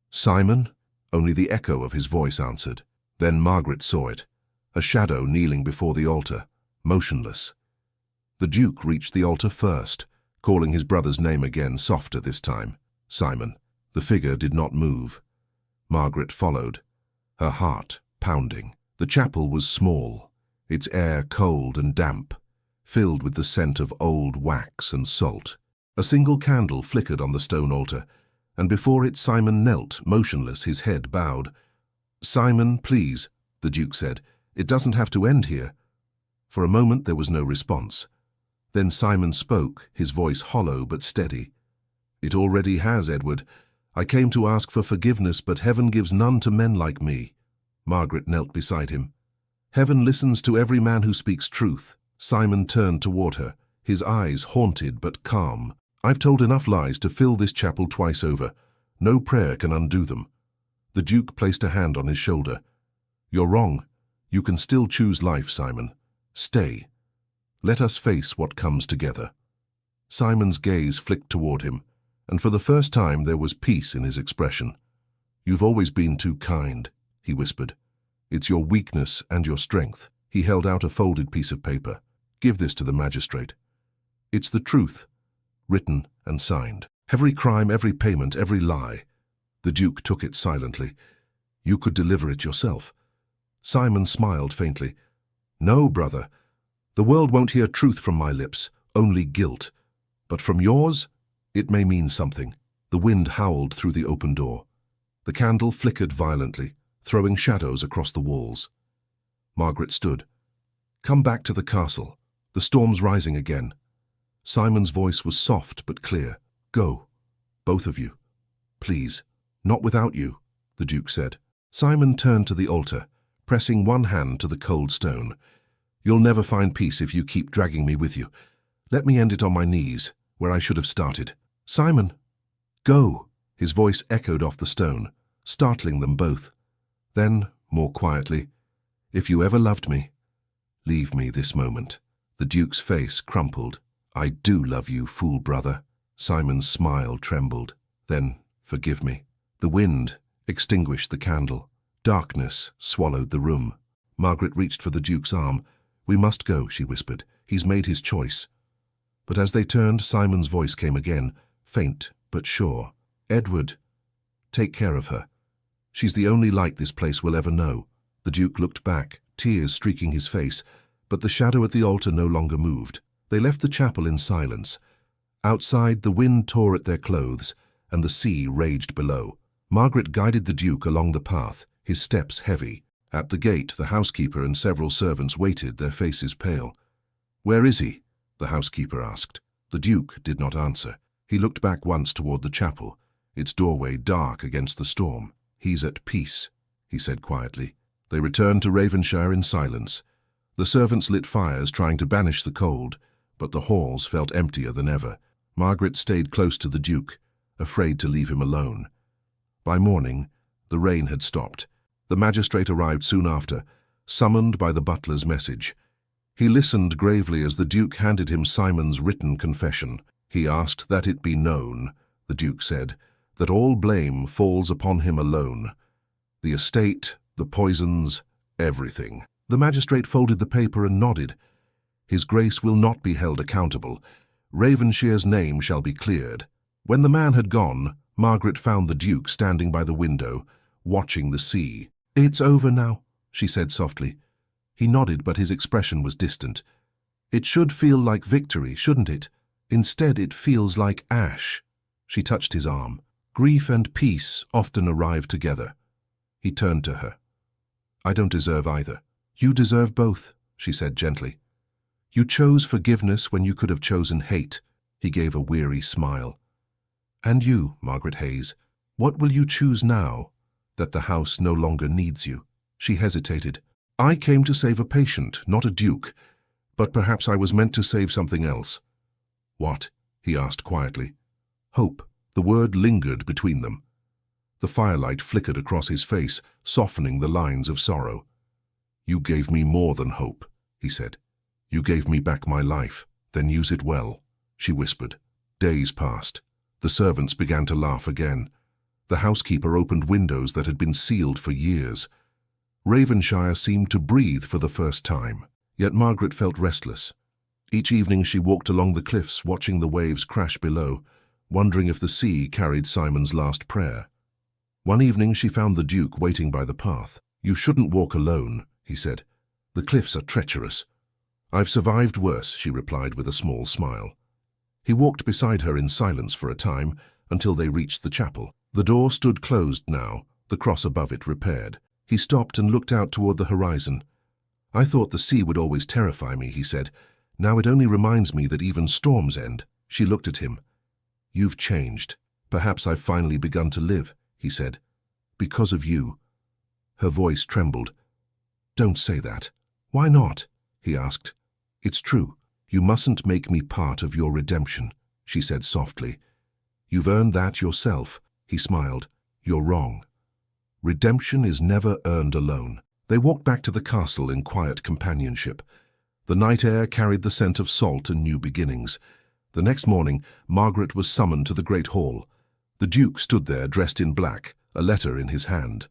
"Simon?" Only the echo of his voice answered. Then Margaret saw it, a shadow kneeling before the altar, motionless. The Duke reached the altar first, calling his brother's name again, softer this time. "Simon." The figure did not move. Margaret followed, her heart pounding. The chapel was small, its air cold and damp, filled with the scent of old wax and salt. A single candle flickered on the stone altar, and before it Simon knelt, motionless, his head bowed. "Simon, please," the Duke said. "It doesn't have to end here." For a moment there was no response. Then Simon spoke, his voice hollow but steady. "It already has, Edward. I came to ask for forgiveness, but heaven gives none to men like me." Margaret knelt beside him. "Heaven listens to every man who speaks truth." Simon turned toward her, his eyes haunted but calm. "I've told enough lies to fill this chapel twice over. No prayer can undo them." The Duke placed a hand on his shoulder. "You're wrong. You can still choose life, Simon. Stay. Let us face what comes together." Simon's gaze flicked toward him, and for the first time there was peace in his expression. "You've always been too kind," he whispered. "It's your weakness and your strength." He held out a folded piece of paper. "Give this to the magistrate. It's the truth, written and signed. Every crime, every payment, every lie." The Duke took it silently. "You could deliver it yourself." Simon smiled faintly. "No, brother. The world won't hear truth from my lips, only guilt. But from yours, it may mean something." The wind howled through the open door. The candle flickered violently, throwing shadows across the walls. Margaret stood. "Come back to the castle. The storm's rising again." Simon's voice was soft but clear. "Go, both of you. Please, not without you," the Duke said. Simon turned to the altar, pressing one hand to the cold stone. "You'll never find peace if you keep dragging me with you. Let me end it on my knees, where I should have started." "Simon, go!" His voice echoed off the stone, startling them both. Then, more quietly, "If you ever loved me, leave me this moment." The Duke's face crumpled. "I do love you, fool brother." Simon's smile trembled. "Then, forgive me." The wind extinguished the candle. Darkness swallowed the room. Margaret reached for the Duke's arm. "We must go," she whispered. "He's made his choice." But as they turned, Simon's voice came again, faint but sure. "Edward, take care of her. She's the only light this place will ever know." The Duke looked back, tears streaking his face, but the shadow at the altar no longer moved. They left the chapel in silence. Outside, the wind tore at their clothes, and the sea raged below. Margaret guided the Duke along the path, his steps heavy. At the gate, the housekeeper and several servants waited, their faces pale. "Where is he?" the housekeeper asked. The Duke did not answer. He looked back once toward the chapel, its doorway dark against the storm. "He's at peace," he said quietly. They returned to Ravenshire in silence. The servants lit fires, trying to banish the cold, but the halls felt emptier than ever. Margaret stayed close to the Duke, afraid to leave him alone. By morning, the rain had stopped. The magistrate arrived soon after, summoned by the butler's message. He listened gravely as the Duke handed him Simon's written confession. "He asked that it be known," the Duke said, "that all blame falls upon him alone. The estate, the poisons, everything." The magistrate folded the paper and nodded. "His Grace will not be held accountable. Ravenshire's name shall be cleared." When the man had gone, Margaret found the Duke standing by the window, watching the sea. "It's over now," she said softly. He nodded, but his expression was distant. "It should feel like victory, shouldn't it? Instead, it feels like ash." She touched his arm. "Grief and peace often arrive together." He turned to her. "I don't deserve either." "You deserve both," she said gently. "You chose forgiveness when you could have chosen hate." He gave a weary smile. "And you, Margaret Hayes, what will you choose now that the house no longer needs you?" She hesitated. "I came to save a patient, not a duke, but perhaps I was meant to save something else." "What?" he asked quietly. "Hope." The word lingered between them. The firelight flickered across his face, softening the lines of sorrow. "You gave me more than hope," he said. "You gave me back my life. Then use it well," she whispered. Days passed. The servants began to laugh again. The housekeeper opened windows that had been sealed for years. Ravenshire seemed to breathe for the first time. Yet Margaret felt restless. Each evening she walked along the cliffs, watching the waves crash below, wondering if the sea carried Simon's last prayer. One evening she found the Duke waiting by the path. "You shouldn't walk alone," he said. "The cliffs are treacherous." "I've survived worse," she replied with a small smile. He walked beside her in silence for a time, until they reached the chapel. The door stood closed now, the cross above it repaired. He stopped and looked out toward the horizon. "I thought the sea would always terrify me," he said. "Now it only reminds me that even storms end." She looked at him. "You've changed. Perhaps I've finally begun to live," he said. "Because of you." Her voice trembled. "Don't say that." "Why not?" he asked. "It's true. You mustn't make me part of your redemption," she said softly. "You've earned that yourself." He smiled. "You're wrong. Redemption is never earned alone." They walked back to the castle in quiet companionship. The night air carried the scent of salt and new beginnings. The next morning, Margaret was summoned to the great hall. The Duke stood there dressed in black, a letter in his hand.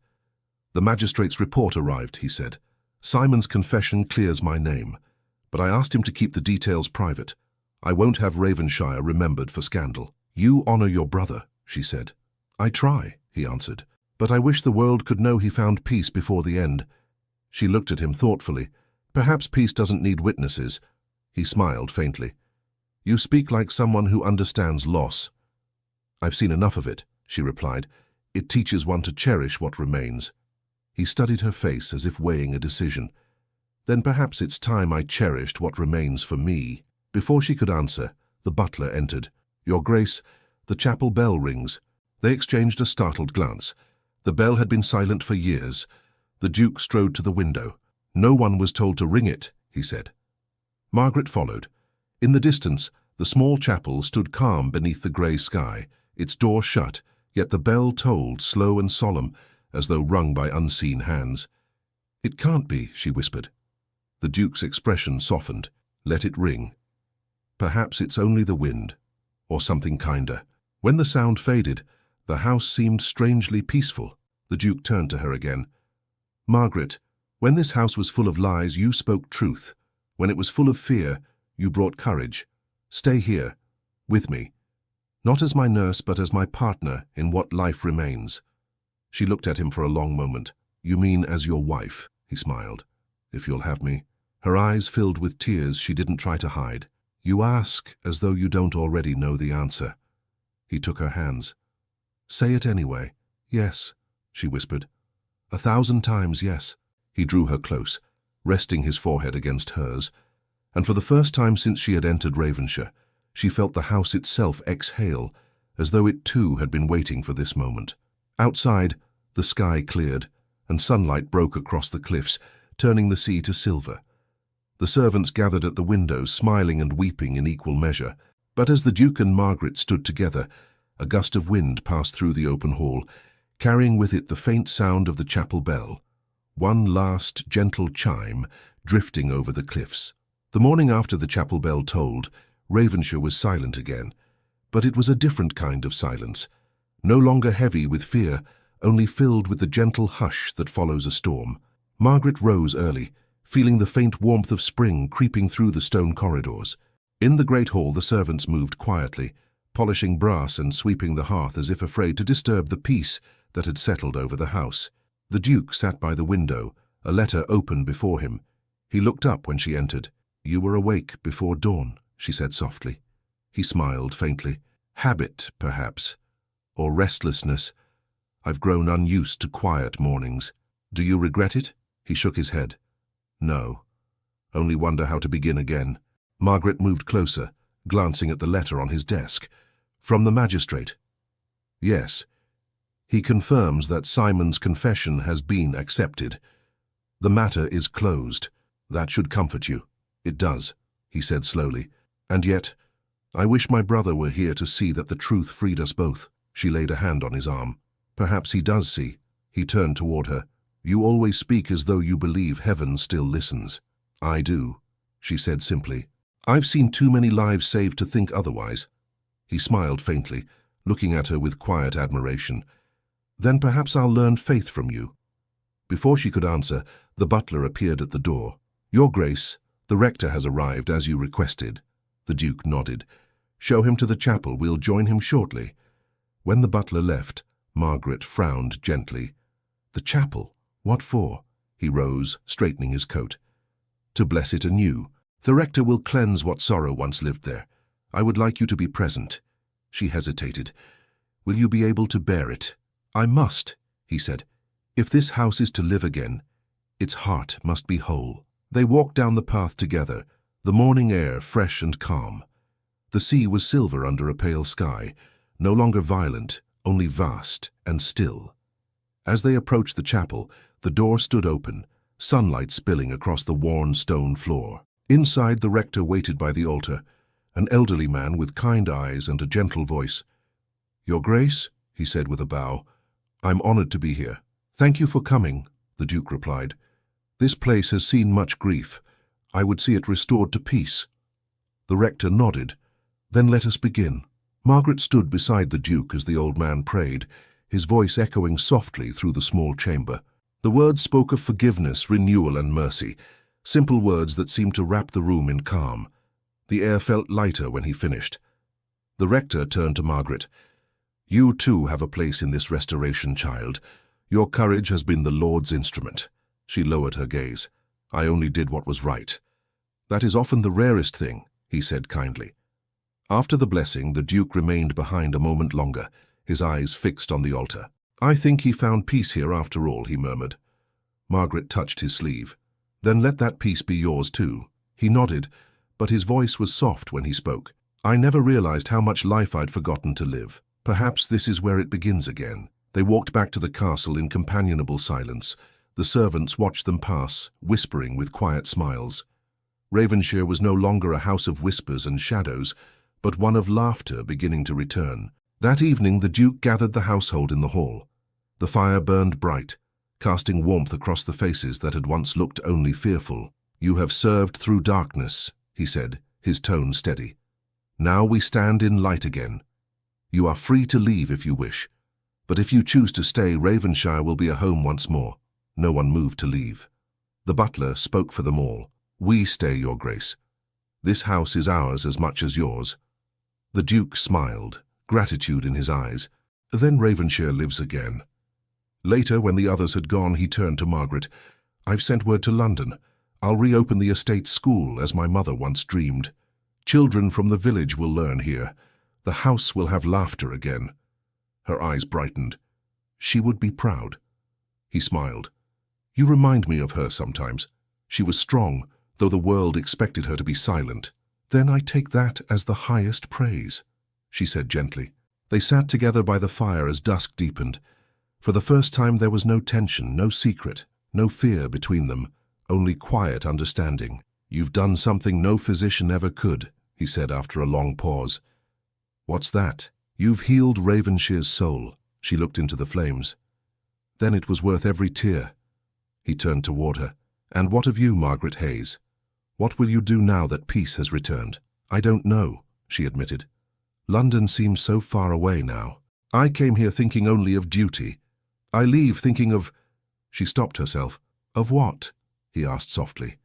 "The magistrate's report arrived," he said. "Simon's confession clears my name, but I asked him to keep the details private. I won't have Ravenshire remembered for scandal." "You honor your brother," she said. "I try," he answered, "but I wish the world could know he found peace before the end." She looked at him thoughtfully. "Perhaps peace doesn't need witnesses." He smiled faintly. "You speak like someone who understands loss." "I've seen enough of it," she replied. "It teaches one to cherish what remains." He studied her face as if weighing a decision. "Then perhaps it's time I cherished what remains for me." Before she could answer, The butler entered. "Your Grace, the chapel bell rings." They exchanged a startled glance. The bell had been silent for years. The Duke strode to the window. "No one was told to ring it," he said. Margaret followed. In the distance, the small chapel stood calm beneath the grey sky, its door shut, yet the bell tolled, slow and solemn, as though rung by unseen hands. "It can't be," she whispered. The Duke's expression softened. "Let it ring. Perhaps it's only the wind, or something kinder." When the sound faded, the house seemed strangely peaceful. The Duke turned to her again. "Margaret, when this house was full of lies, you spoke truth. When it was full of fear, you brought courage. Stay here, with me. Not as my nurse, but as my partner in what life remains." She looked at him for a long moment. "You mean as your wife?" he smiled. "If you'll have me." Her eyes filled with tears she didn't try to hide. "You ask as though you don't already know the answer." He took her hands. "Say it anyway." "Yes," she whispered. "1,000 times yes." He drew her close, resting his forehead against hers, and for the first time since she had entered Ravenshire, she felt the house itself exhale, as though it too had been waiting for this moment. Outside, the sky cleared, and sunlight broke across the cliffs, turning the sea to silver. The servants gathered at the windows, smiling and weeping in equal measure. But as the Duke and Margaret stood together, a gust of wind passed through the open hall, carrying with it the faint sound of the chapel bell, one last gentle chime drifting over the cliffs. The morning after the chapel bell tolled, Ravenshire was silent again, but it was a different kind of silence, no longer heavy with fear, only filled with the gentle hush that follows a storm. Margaret rose early, feeling the faint warmth of spring creeping through the stone corridors. In the great hall the servants moved quietly, polishing brass and sweeping the hearth as if afraid to disturb the peace that had settled over the house. The Duke sat by the window, a letter open before him. He looked up when she entered. "You were awake before dawn," she said softly. He smiled faintly. "Habit, perhaps, or restlessness. I've grown unused to quiet mornings. Do you regret it?" He shook his head. "No. Only wonder how to begin again." Margaret moved closer, glancing at the letter on his desk. "From the magistrate?" "Yes. He confirms that Simon's confession has been accepted. The matter is closed. That should comfort you." "It does," he said slowly. "And yet, I wish my brother were here to see that the truth freed us both." She laid a hand on his arm. "Perhaps he does see." He turned toward her. "You always speak as though you believe heaven still listens." "I do," she said simply. "I've seen too many lives saved to think otherwise." He smiled faintly, looking at her with quiet admiration. "Then perhaps I'll learn faith from you." Before she could answer, the butler appeared at the door. "Your Grace, the rector has arrived as you requested." The Duke nodded. "Show him to the chapel. We'll join him shortly." When the butler left, Margaret frowned gently. "The chapel? What for?" He rose, straightening his coat. "To bless it anew. The rector will cleanse what sorrow once lived there. I would like you to be present." She hesitated. "Will you be able to bear it?" "I must," he said. "If this house is to live again, its heart must be whole." They walked down the path together, the morning air fresh and calm. The sea was silver under a pale sky, no longer violent, only vast and still. As they approached the chapel, the door stood open, sunlight spilling across the worn stone floor. Inside, the rector waited by the altar, an elderly man with kind eyes and a gentle voice. "Your Grace," he said with a bow, "I'm honored to be here." "Thank you for coming," the Duke replied. "This place has seen much grief. I would see it restored to peace." The rector nodded. "Then let us begin." Margaret stood beside the Duke as the old man prayed, his voice echoing softly through the small chamber. The words spoke of forgiveness, renewal, and mercy, simple words that seemed to wrap the room in calm. The air felt lighter when he finished. The rector turned to Margaret. "You too have a place in this restoration, child. Your courage has been the Lord's instrument." She lowered her gaze. "I only did what was right." "That is often the rarest thing," he said kindly. After the blessing, the Duke remained behind a moment longer, his eyes fixed on the altar. "I think he found peace here after all," he murmured. Margaret touched his sleeve. "Then let that peace be yours too." He nodded, but his voice was soft when he spoke. I never realized how much life I'd forgotten to live. Perhaps this is where it begins again. They walked back to the castle in companionable silence. The servants watched them pass, whispering with quiet smiles. Ravenshire was no longer a house of whispers and shadows, but one of laughter beginning to return. That evening the Duke gathered the household in the hall. The fire burned bright, casting warmth across the faces that had once looked only fearful. "You have served through darkness," he said, his tone steady. "Now we stand in light again. You are free to leave if you wish, but if you choose to stay, Ravenshire will be a home once more." No one moved to leave. The butler spoke for them all. "We stay, Your Grace. This house is ours as much as yours." The Duke smiled, gratitude in his eyes. "Then Ravenshire lives again." Later, when the others had gone, he turned to Margaret. "I've sent word to London. I'll reopen the estate school, as my mother once dreamed. Children from the village will learn here. The house will have laughter again." Her eyes brightened. "She would be proud." He smiled. "You remind me of her sometimes. She was strong, though the world expected her to be silent." "Then I take that as the highest praise," she said gently. They sat together by the fire as dusk deepened. For the first time there was no tension, no secret, no fear between them, only quiet understanding. "You've done something no physician ever could," he said after a long pause. "What's that?" "You've healed Ravenshire's soul." She looked into the flames. "Then it was worth every tear." He turned toward her. "And what of you, Margaret Hayes? What will you do now that peace has returned?" "I don't know," she admitted. "London seems so far away now. I came here thinking only of duty. I leave thinking of—" She stopped herself. "Of what?" he asked softly.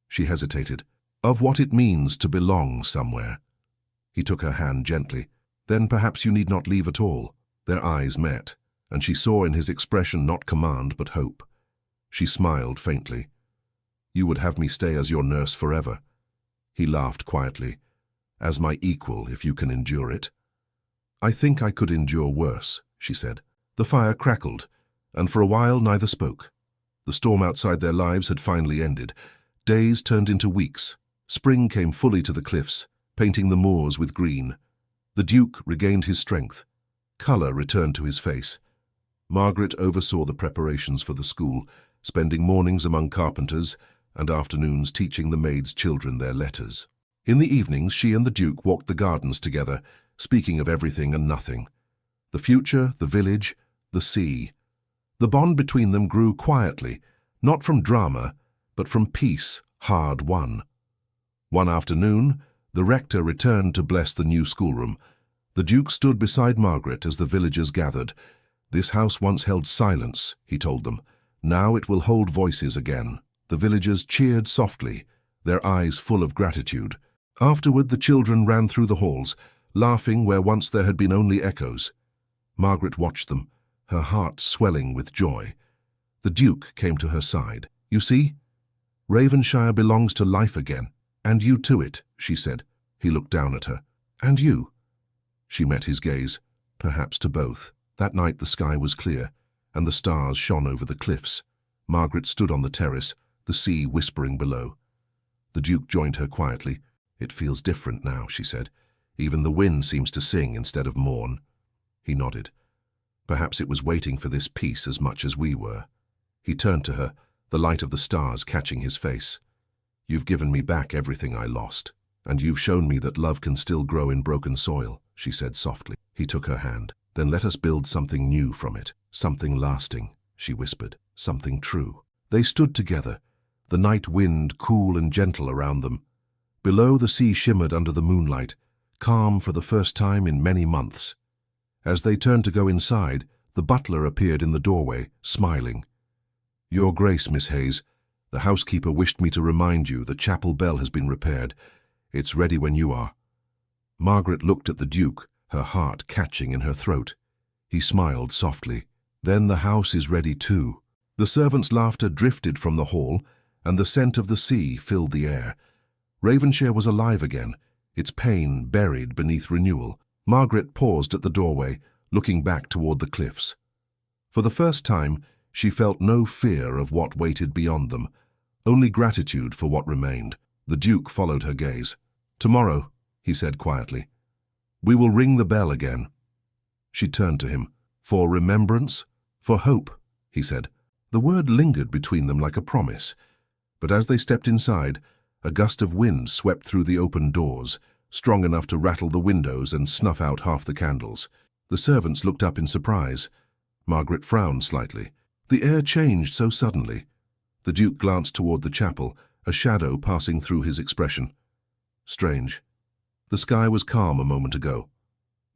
She hesitated. "Of what it means to belong somewhere." He took her hand gently. "Then perhaps you need not leave at all." Their eyes met, and she saw in his expression not command but hope. She smiled faintly. "You would have me stay as your nurse forever?" He laughed quietly. "As my equal, if you can endure it." "I think I could endure worse," she said. The fire crackled, and for a while neither spoke. The storm outside their lives had finally ended. Days turned into weeks. Spring came fully to the cliffs, painting the moors with green. The Duke regained his strength. Colour returned to his face. Margaret oversaw the preparations for the school, spending mornings among carpenters and afternoons teaching the maids' children their letters. In the evenings, she and the Duke walked the gardens together, speaking of everything and nothing. The future, the village, the sea. The bond between them grew quietly, not from drama, but from peace hard won. One afternoon, the rector returned to bless the new schoolroom. The Duke stood beside Margaret as the villagers gathered. "This house once held silence," he told them. "Now it will hold voices again." The villagers cheered softly, their eyes full of gratitude. Afterward, the children ran through the halls, laughing where once there had been only echoes. Margaret watched them, her heart swelling with joy. The Duke came to her side. "You see, Ravenshire belongs to life again, and you to it," she said. He looked down at her. "And you?" She met his gaze, perhaps to both. That night the sky was clear, and the stars shone over the cliffs. Margaret stood on the terrace, the sea whispering below. The Duke joined her quietly. "It feels different now," she said. "Even the wind seems to sing instead of mourn." He nodded. Perhaps it was waiting for this peace as much as we were. He turned to her, the light of the stars catching his face. "You've given me back everything I lost, and you've shown me that love can still grow in broken soil," she said softly. He took her hand. "Then let us build something new from it, something lasting," she whispered, "something true." They stood together, the night wind cool and gentle around them. Below, the sea shimmered under the moonlight, calm for the first time in many months. As they turned to go inside, the butler appeared in the doorway, smiling. "Your Grace, Miss Hayes, the housekeeper wished me to remind you the chapel bell has been repaired. It's ready when you are." Margaret looked at the Duke, her heart catching in her throat. He smiled softly. "Then the house is ready too." The servants' laughter drifted from the hall, and the scent of the sea filled the air. Ravenshire was alive again, its pain buried beneath renewal. Margaret paused at the doorway, looking back toward the cliffs. For the first time, she felt no fear of what waited beyond them, only gratitude for what remained. The Duke followed her gaze. "Tomorrow," he said quietly. "We will ring the bell again." She turned to him. "For remembrance? For hope," he said. The word lingered between them like a promise, but as they stepped inside, a gust of wind swept through the open doors, strong enough to rattle the windows and snuff out half the candles. The servants looked up in surprise. Margaret frowned slightly. The air changed so suddenly. The Duke glanced toward the chapel, a shadow passing through his expression. Strange. The sky was calm a moment ago.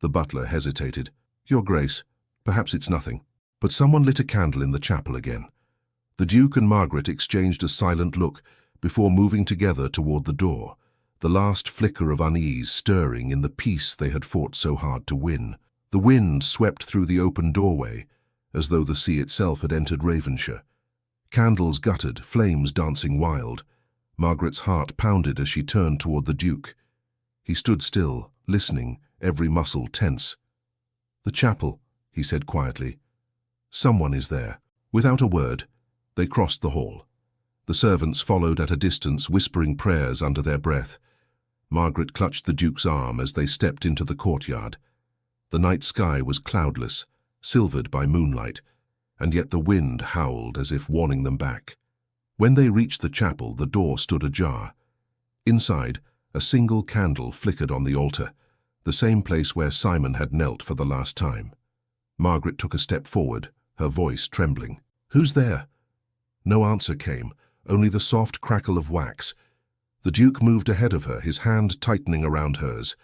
The butler hesitated. "Your Grace, perhaps it's nothing." But someone lit a candle in the chapel again. The Duke and Margaret exchanged a silent look before moving together toward the door, the last flicker of unease stirring in the peace they had fought so hard to win. The wind swept through the open doorway, as though the sea itself had entered Ravenshire. Candles guttered, flames dancing wild. Margaret's heart pounded as she turned toward the Duke. He stood still, listening, every muscle tense. "The chapel," he said quietly. "Someone is there." Without a word, they crossed the hall. The servants followed at a distance, whispering prayers under their breath. Margaret clutched the Duke's arm as they stepped into the courtyard. The night sky was cloudless, silvered by moonlight, and yet the wind howled as if warning them back. When they reached the chapel, the door stood ajar. Inside, a single candle flickered on the altar, the same place where Simon had knelt for the last time. Margaret took a step forward, her voice trembling. "Who's there?" No answer came, only the soft crackle of wax. The Duke moved ahead of her, his hand tightening around hers.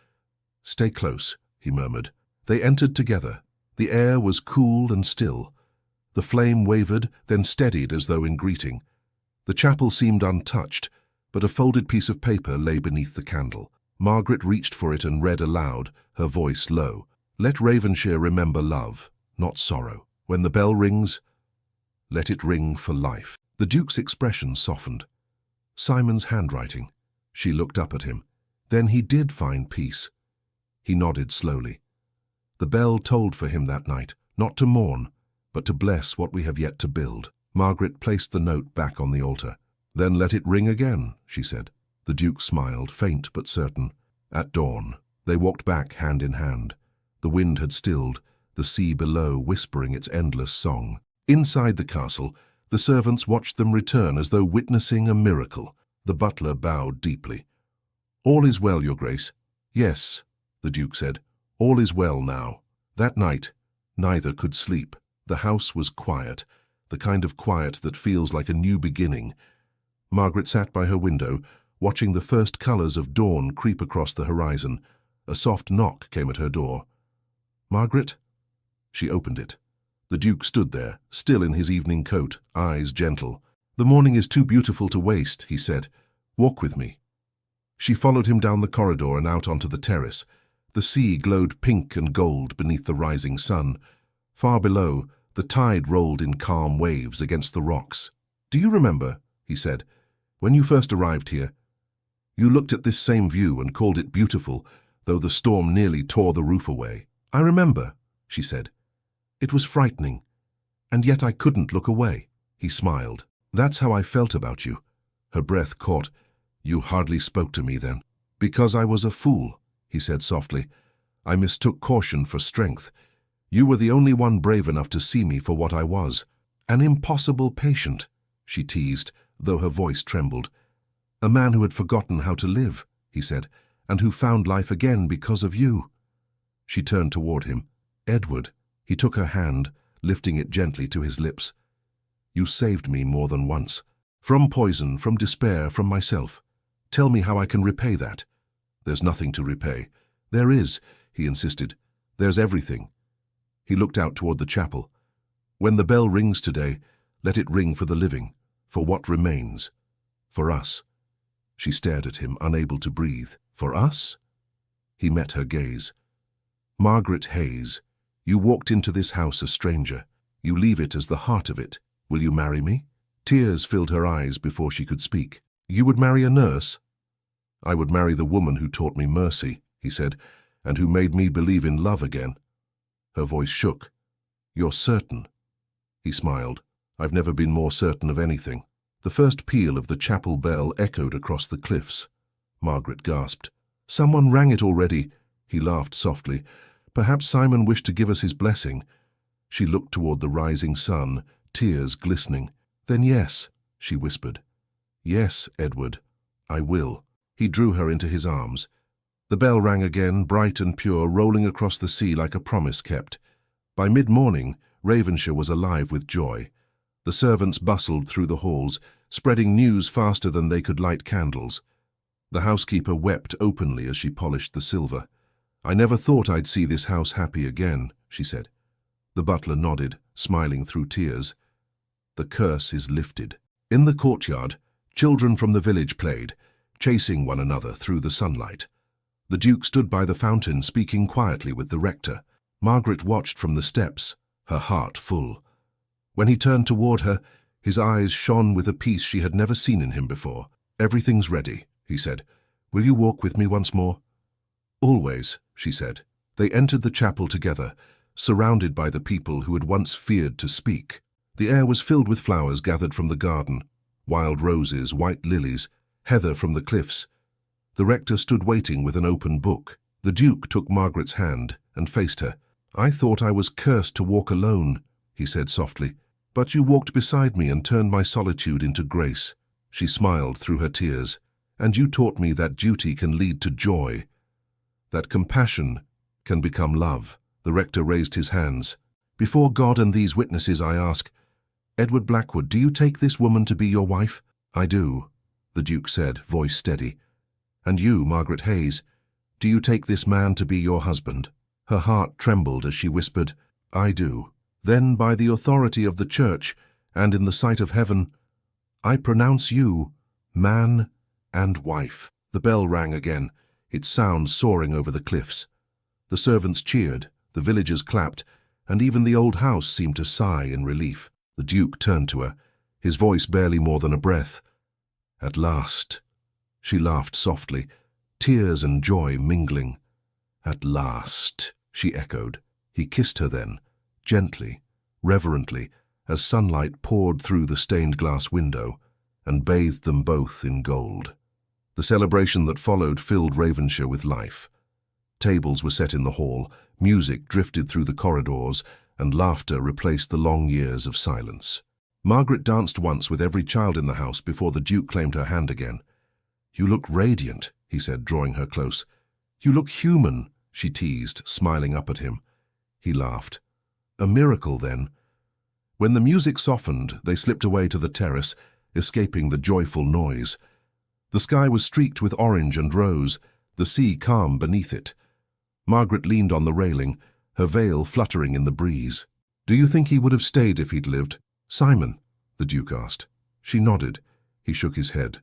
"Stay close," he murmured. They entered together. The air was cool and still. The flame wavered, then steadied as though in greeting. The chapel seemed untouched, but a folded piece of paper lay beneath the candle. Margaret reached for it and read aloud, her voice low. "Let Ravenshire remember love, not sorrow. When the bell rings, let it ring for life." The Duke's expression softened. Simon's handwriting. She looked up at him. Then he did find peace. He nodded slowly. The bell tolled for him that night, not to mourn, but to bless what we have yet to build. Margaret placed the note back on the altar. "Then let it ring again," she said. The Duke smiled, faint but certain. At dawn, they walked back hand in hand. The wind had stilled, the sea below whispering its endless song. Inside the castle, the servants watched them return as though witnessing a miracle. The butler bowed deeply. "All is well, Your Grace." "Yes," the Duke said. "All is well now." That night, neither could sleep. The house was quiet, the kind of quiet that feels like a new beginning. Margaret sat by her window, watching the first colors of dawn creep across the horizon. A soft knock came at her door. "Margaret?" She opened it. The Duke stood there, still in his evening coat, eyes gentle. "The morning is too beautiful to waste," he said. "Walk with me." She followed him down the corridor and out onto the terrace. The sea glowed pink and gold beneath the rising sun. Far below, the tide rolled in calm waves against the rocks. "Do you remember," he said, "when you first arrived here? You looked at this same view and called it beautiful, though the storm nearly tore the roof away." "I remember," she said. "It was frightening, and yet I couldn't look away." He smiled. "That's how I felt about you." Her breath caught. "You hardly spoke to me then." "Because I was a fool," he said softly. "I mistook caution for strength. You were the only one brave enough to see me for what I was. An impossible patient," she teased, though her voice trembled. "A man who had forgotten how to live," he said, "and who found life again because of you." She turned toward him. "Edward." He took her hand, lifting it gently to his lips. "You saved me more than once. From poison, from despair, from myself. Tell me how I can repay that." "There's nothing to repay." "There is," he insisted. "There's everything." He looked out toward the chapel. "When the bell rings today, let it ring for the living, for what remains. For us." She stared at him, unable to breathe. "For us?" He met her gaze. "Margaret Hayes, you walked into this house a stranger. You leave it as the heart of it. Will you marry me?" Tears filled her eyes before she could speak. "You would marry a nurse?" "I would marry the woman who taught me mercy," he said, "and who made me believe in love again." Her voice shook. "You're certain?" He smiled. "I've never been more certain of anything." The first peal of the chapel bell echoed across the cliffs. Margaret gasped. Someone rang it already. He laughed softly. Perhaps Simon wished to give us his blessing. She looked toward the rising sun, tears glistening. Then yes, she whispered. Yes, Edward, I will. He drew her into his arms. The bell rang again, bright and pure, rolling across the sea like a promise kept. By mid-morning, Ravenshire was alive with joy. The servants bustled through the halls, spreading news faster than they could light candles. The housekeeper wept openly as she polished the silver. I never thought I'd see this house happy again, she said. The butler nodded, smiling through tears. The curse is lifted. In the courtyard, children from the village played, chasing one another through the sunlight. The Duke stood by the fountain, speaking quietly with the rector. Margaret watched from the steps, her heart full. When he turned toward her, his eyes shone with a peace she had never seen in him before. Everything's ready, he said. Will you walk with me once more? Always, she said. They entered the chapel together, surrounded by the people who had once feared to speak. The air was filled with flowers gathered from the garden, wild roses, white lilies, heather from the cliffs. The rector stood waiting with an open book. The Duke took Margaret's hand and faced her. I thought I was cursed to walk alone, he said softly. But you walked beside me and turned my solitude into grace. She smiled through her tears. And you taught me that duty can lead to joy, that compassion can become love. The rector raised his hands. Before God and these witnesses, I ask, Edward Blackwood, do you take this woman to be your wife? I do, the Duke said, voice steady. And you, Margaret Hayes, do you take this man to be your husband? Her heart trembled as she whispered, I do. Then, by the authority of the Church and in the sight of heaven, I pronounce you man and wife. The bell rang again, its sound soaring over the cliffs. The servants cheered, the villagers clapped, and even the old house seemed to sigh in relief. The Duke turned to her, his voice barely more than a breath. At last. She laughed softly, tears and joy mingling. At last, she echoed. He kissed her then, gently, reverently, as sunlight poured through the stained glass window, and bathed them both in gold. The celebration that followed filled Ravenshire with life. Tables were set in the hall, music drifted through the corridors, and laughter replaced the long years of silence. Margaret danced once with every child in the house before the Duke claimed her hand again. You look radiant, he said, drawing her close. You look human, she teased, smiling up at him. He laughed. A miracle, then. When the music softened, they slipped away to the terrace, escaping the joyful noise. The sky was streaked with orange and rose, the sea calm beneath it. Margaret leaned on the railing, her veil fluttering in the breeze. Do you think he would have stayed if he'd lived? Simon, the Duke asked. She nodded. He shook his head.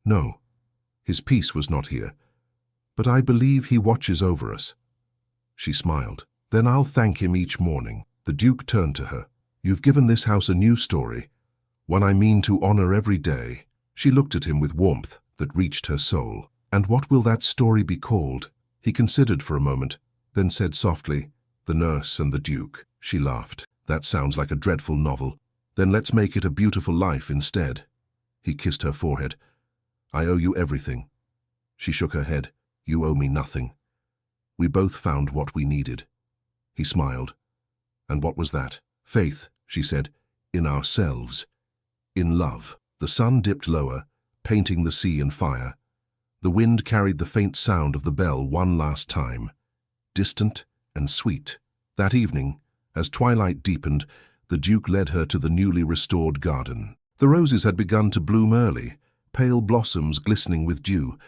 No, his peace was not here. But I believe he watches over us. She smiled. Then I'll thank him each morning. The Duke turned to her. You've given this house a new story, one I mean to honor every day. She looked at him with warmth that reached her soul. And what will that story be called? He considered for a moment, then said softly, The Nurse and the Duke. She laughed. That sounds like a dreadful novel. Then let's make it a beautiful life instead. He kissed her forehead. I owe you everything. She shook her head. You owe me nothing. We both found what we needed. He smiled. And what was that? Faith, she said, in ourselves, in love. The sun dipped lower, painting the sea in fire. The wind carried the faint sound of the bell one last time, distant and sweet. That evening, as twilight deepened, the Duke led her to the newly restored garden. The roses had begun to bloom early, pale blossoms glistening with dew.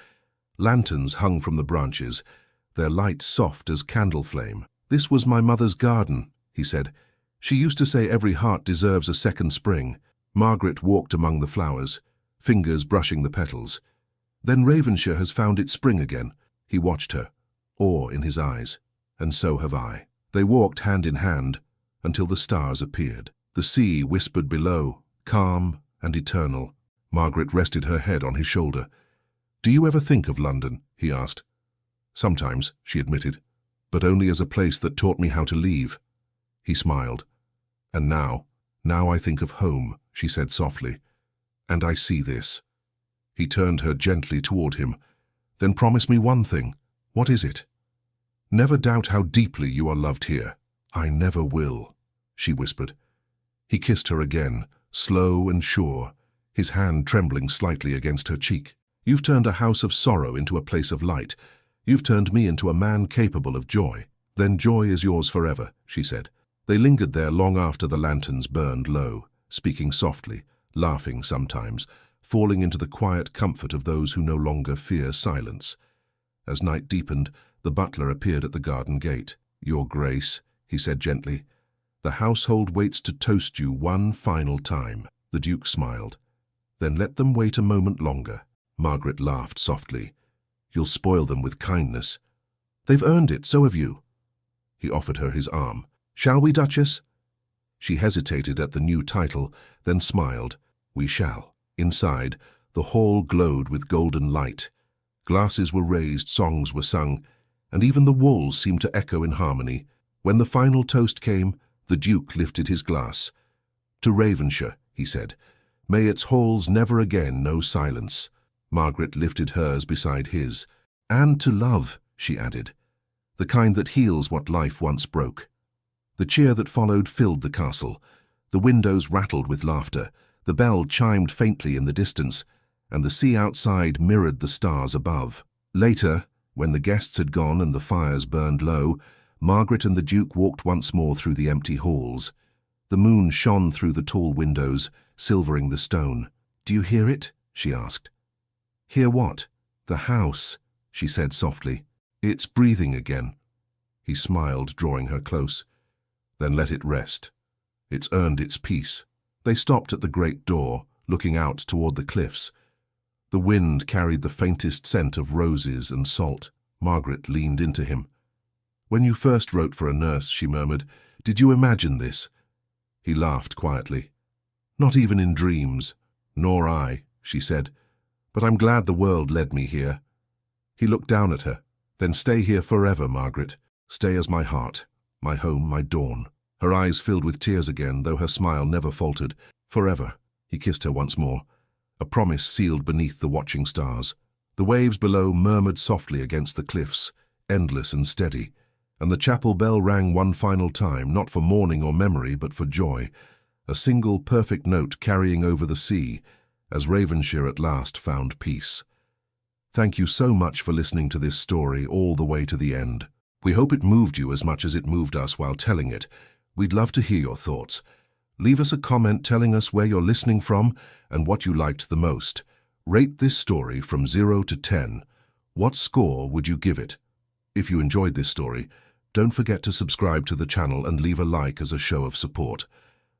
Lanterns hung from the branches, their light soft as candle flame. This was my mother's garden, he said. She used to say every heart deserves a second spring. Margaret walked among the flowers, fingers brushing the petals. Then Ravenshire has found its spring again. He watched her, awe in his eyes. And so have I. They walked hand in hand until the stars appeared. The sea whispered below, calm and eternal. Margaret rested her head on his shoulder. Do you ever think of London? He asked. Sometimes, she admitted, but only as a place that taught me how to leave. He smiled. And now I think of home, she said softly. And I see this. He turned her gently toward him. Then promise me one thing. What is it? Never doubt how deeply you are loved here. I never will, she whispered. He kissed her again, slow and sure, his hand trembling slightly against her cheek. You've turned a house of sorrow into a place of light. You've turned me into a man capable of joy. Then joy is yours forever, she said. They lingered there long after the lanterns burned low, speaking softly, laughing sometimes, falling into the quiet comfort of those who no longer fear silence. As night deepened, the butler appeared at the garden gate. Your Grace, he said gently, the household waits to toast you one final time. The Duke smiled. Then let them wait a moment longer. Margaret laughed softly. You'll spoil them with kindness. They've earned it, so have you. He offered her his arm. Shall we, Duchess? She hesitated at the new title, then smiled. We shall. Inside, the hall glowed with golden light. Glasses were raised, songs were sung, and even the walls seemed to echo in harmony. When the final toast came, the Duke lifted his glass. To Ravenshire, he said, may its halls never again know silence. Margaret lifted hers beside his. And to love, she added, the kind that heals what life once broke. The cheer that followed filled the castle. The windows rattled with laughter, the bell chimed faintly in the distance, and the sea outside mirrored the stars above. Later, when the guests had gone and the fires burned low, Margaret and the Duke walked once more through the empty halls. The moon shone through the tall windows, silvering the stone. Do you hear it? She asked. Hear what? The house, she said softly. It's breathing again. He smiled, drawing her close. Then let it rest. It's earned its peace. They stopped at the great door, looking out toward the cliffs. The wind carried the faintest scent of roses and salt. Margaret leaned into him. When you first wrote for a nurse, she murmured, did you imagine this? He laughed quietly. Not even in dreams. Nor I, she said. But I'm glad the world led me here. He looked down at her. Then stay here forever, Margaret. Stay as my heart, my home, my dawn. Her eyes filled with tears again, though her smile never faltered. Forever. He kissed her once more. A promise sealed beneath the watching stars. The waves below murmured softly against the cliffs, endless and steady, and the chapel bell rang one final time, not for mourning or memory, but for joy, a single perfect note carrying over the sea, as Ravenshire at last found peace. Thank you so much for listening to this story all the way to the end. We hope it moved you as much as it moved us while telling it. We'd love to hear your thoughts. Leave us a comment telling us where you're listening from and what you liked the most. Rate this story from 0 to 10. What score would you give it? If you enjoyed this story, don't forget to subscribe to the channel and leave a like as a show of support.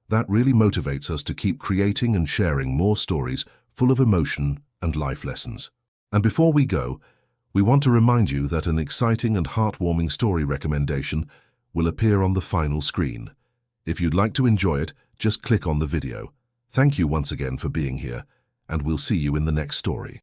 That really motivates us to keep creating and sharing more stories full of emotion and life lessons. And before we go, we want to remind you that an exciting and heartwarming story recommendation will appear on the final screen. If you'd like to enjoy it, just click on the video. Thank you once again for being here, and we'll see you in the next story.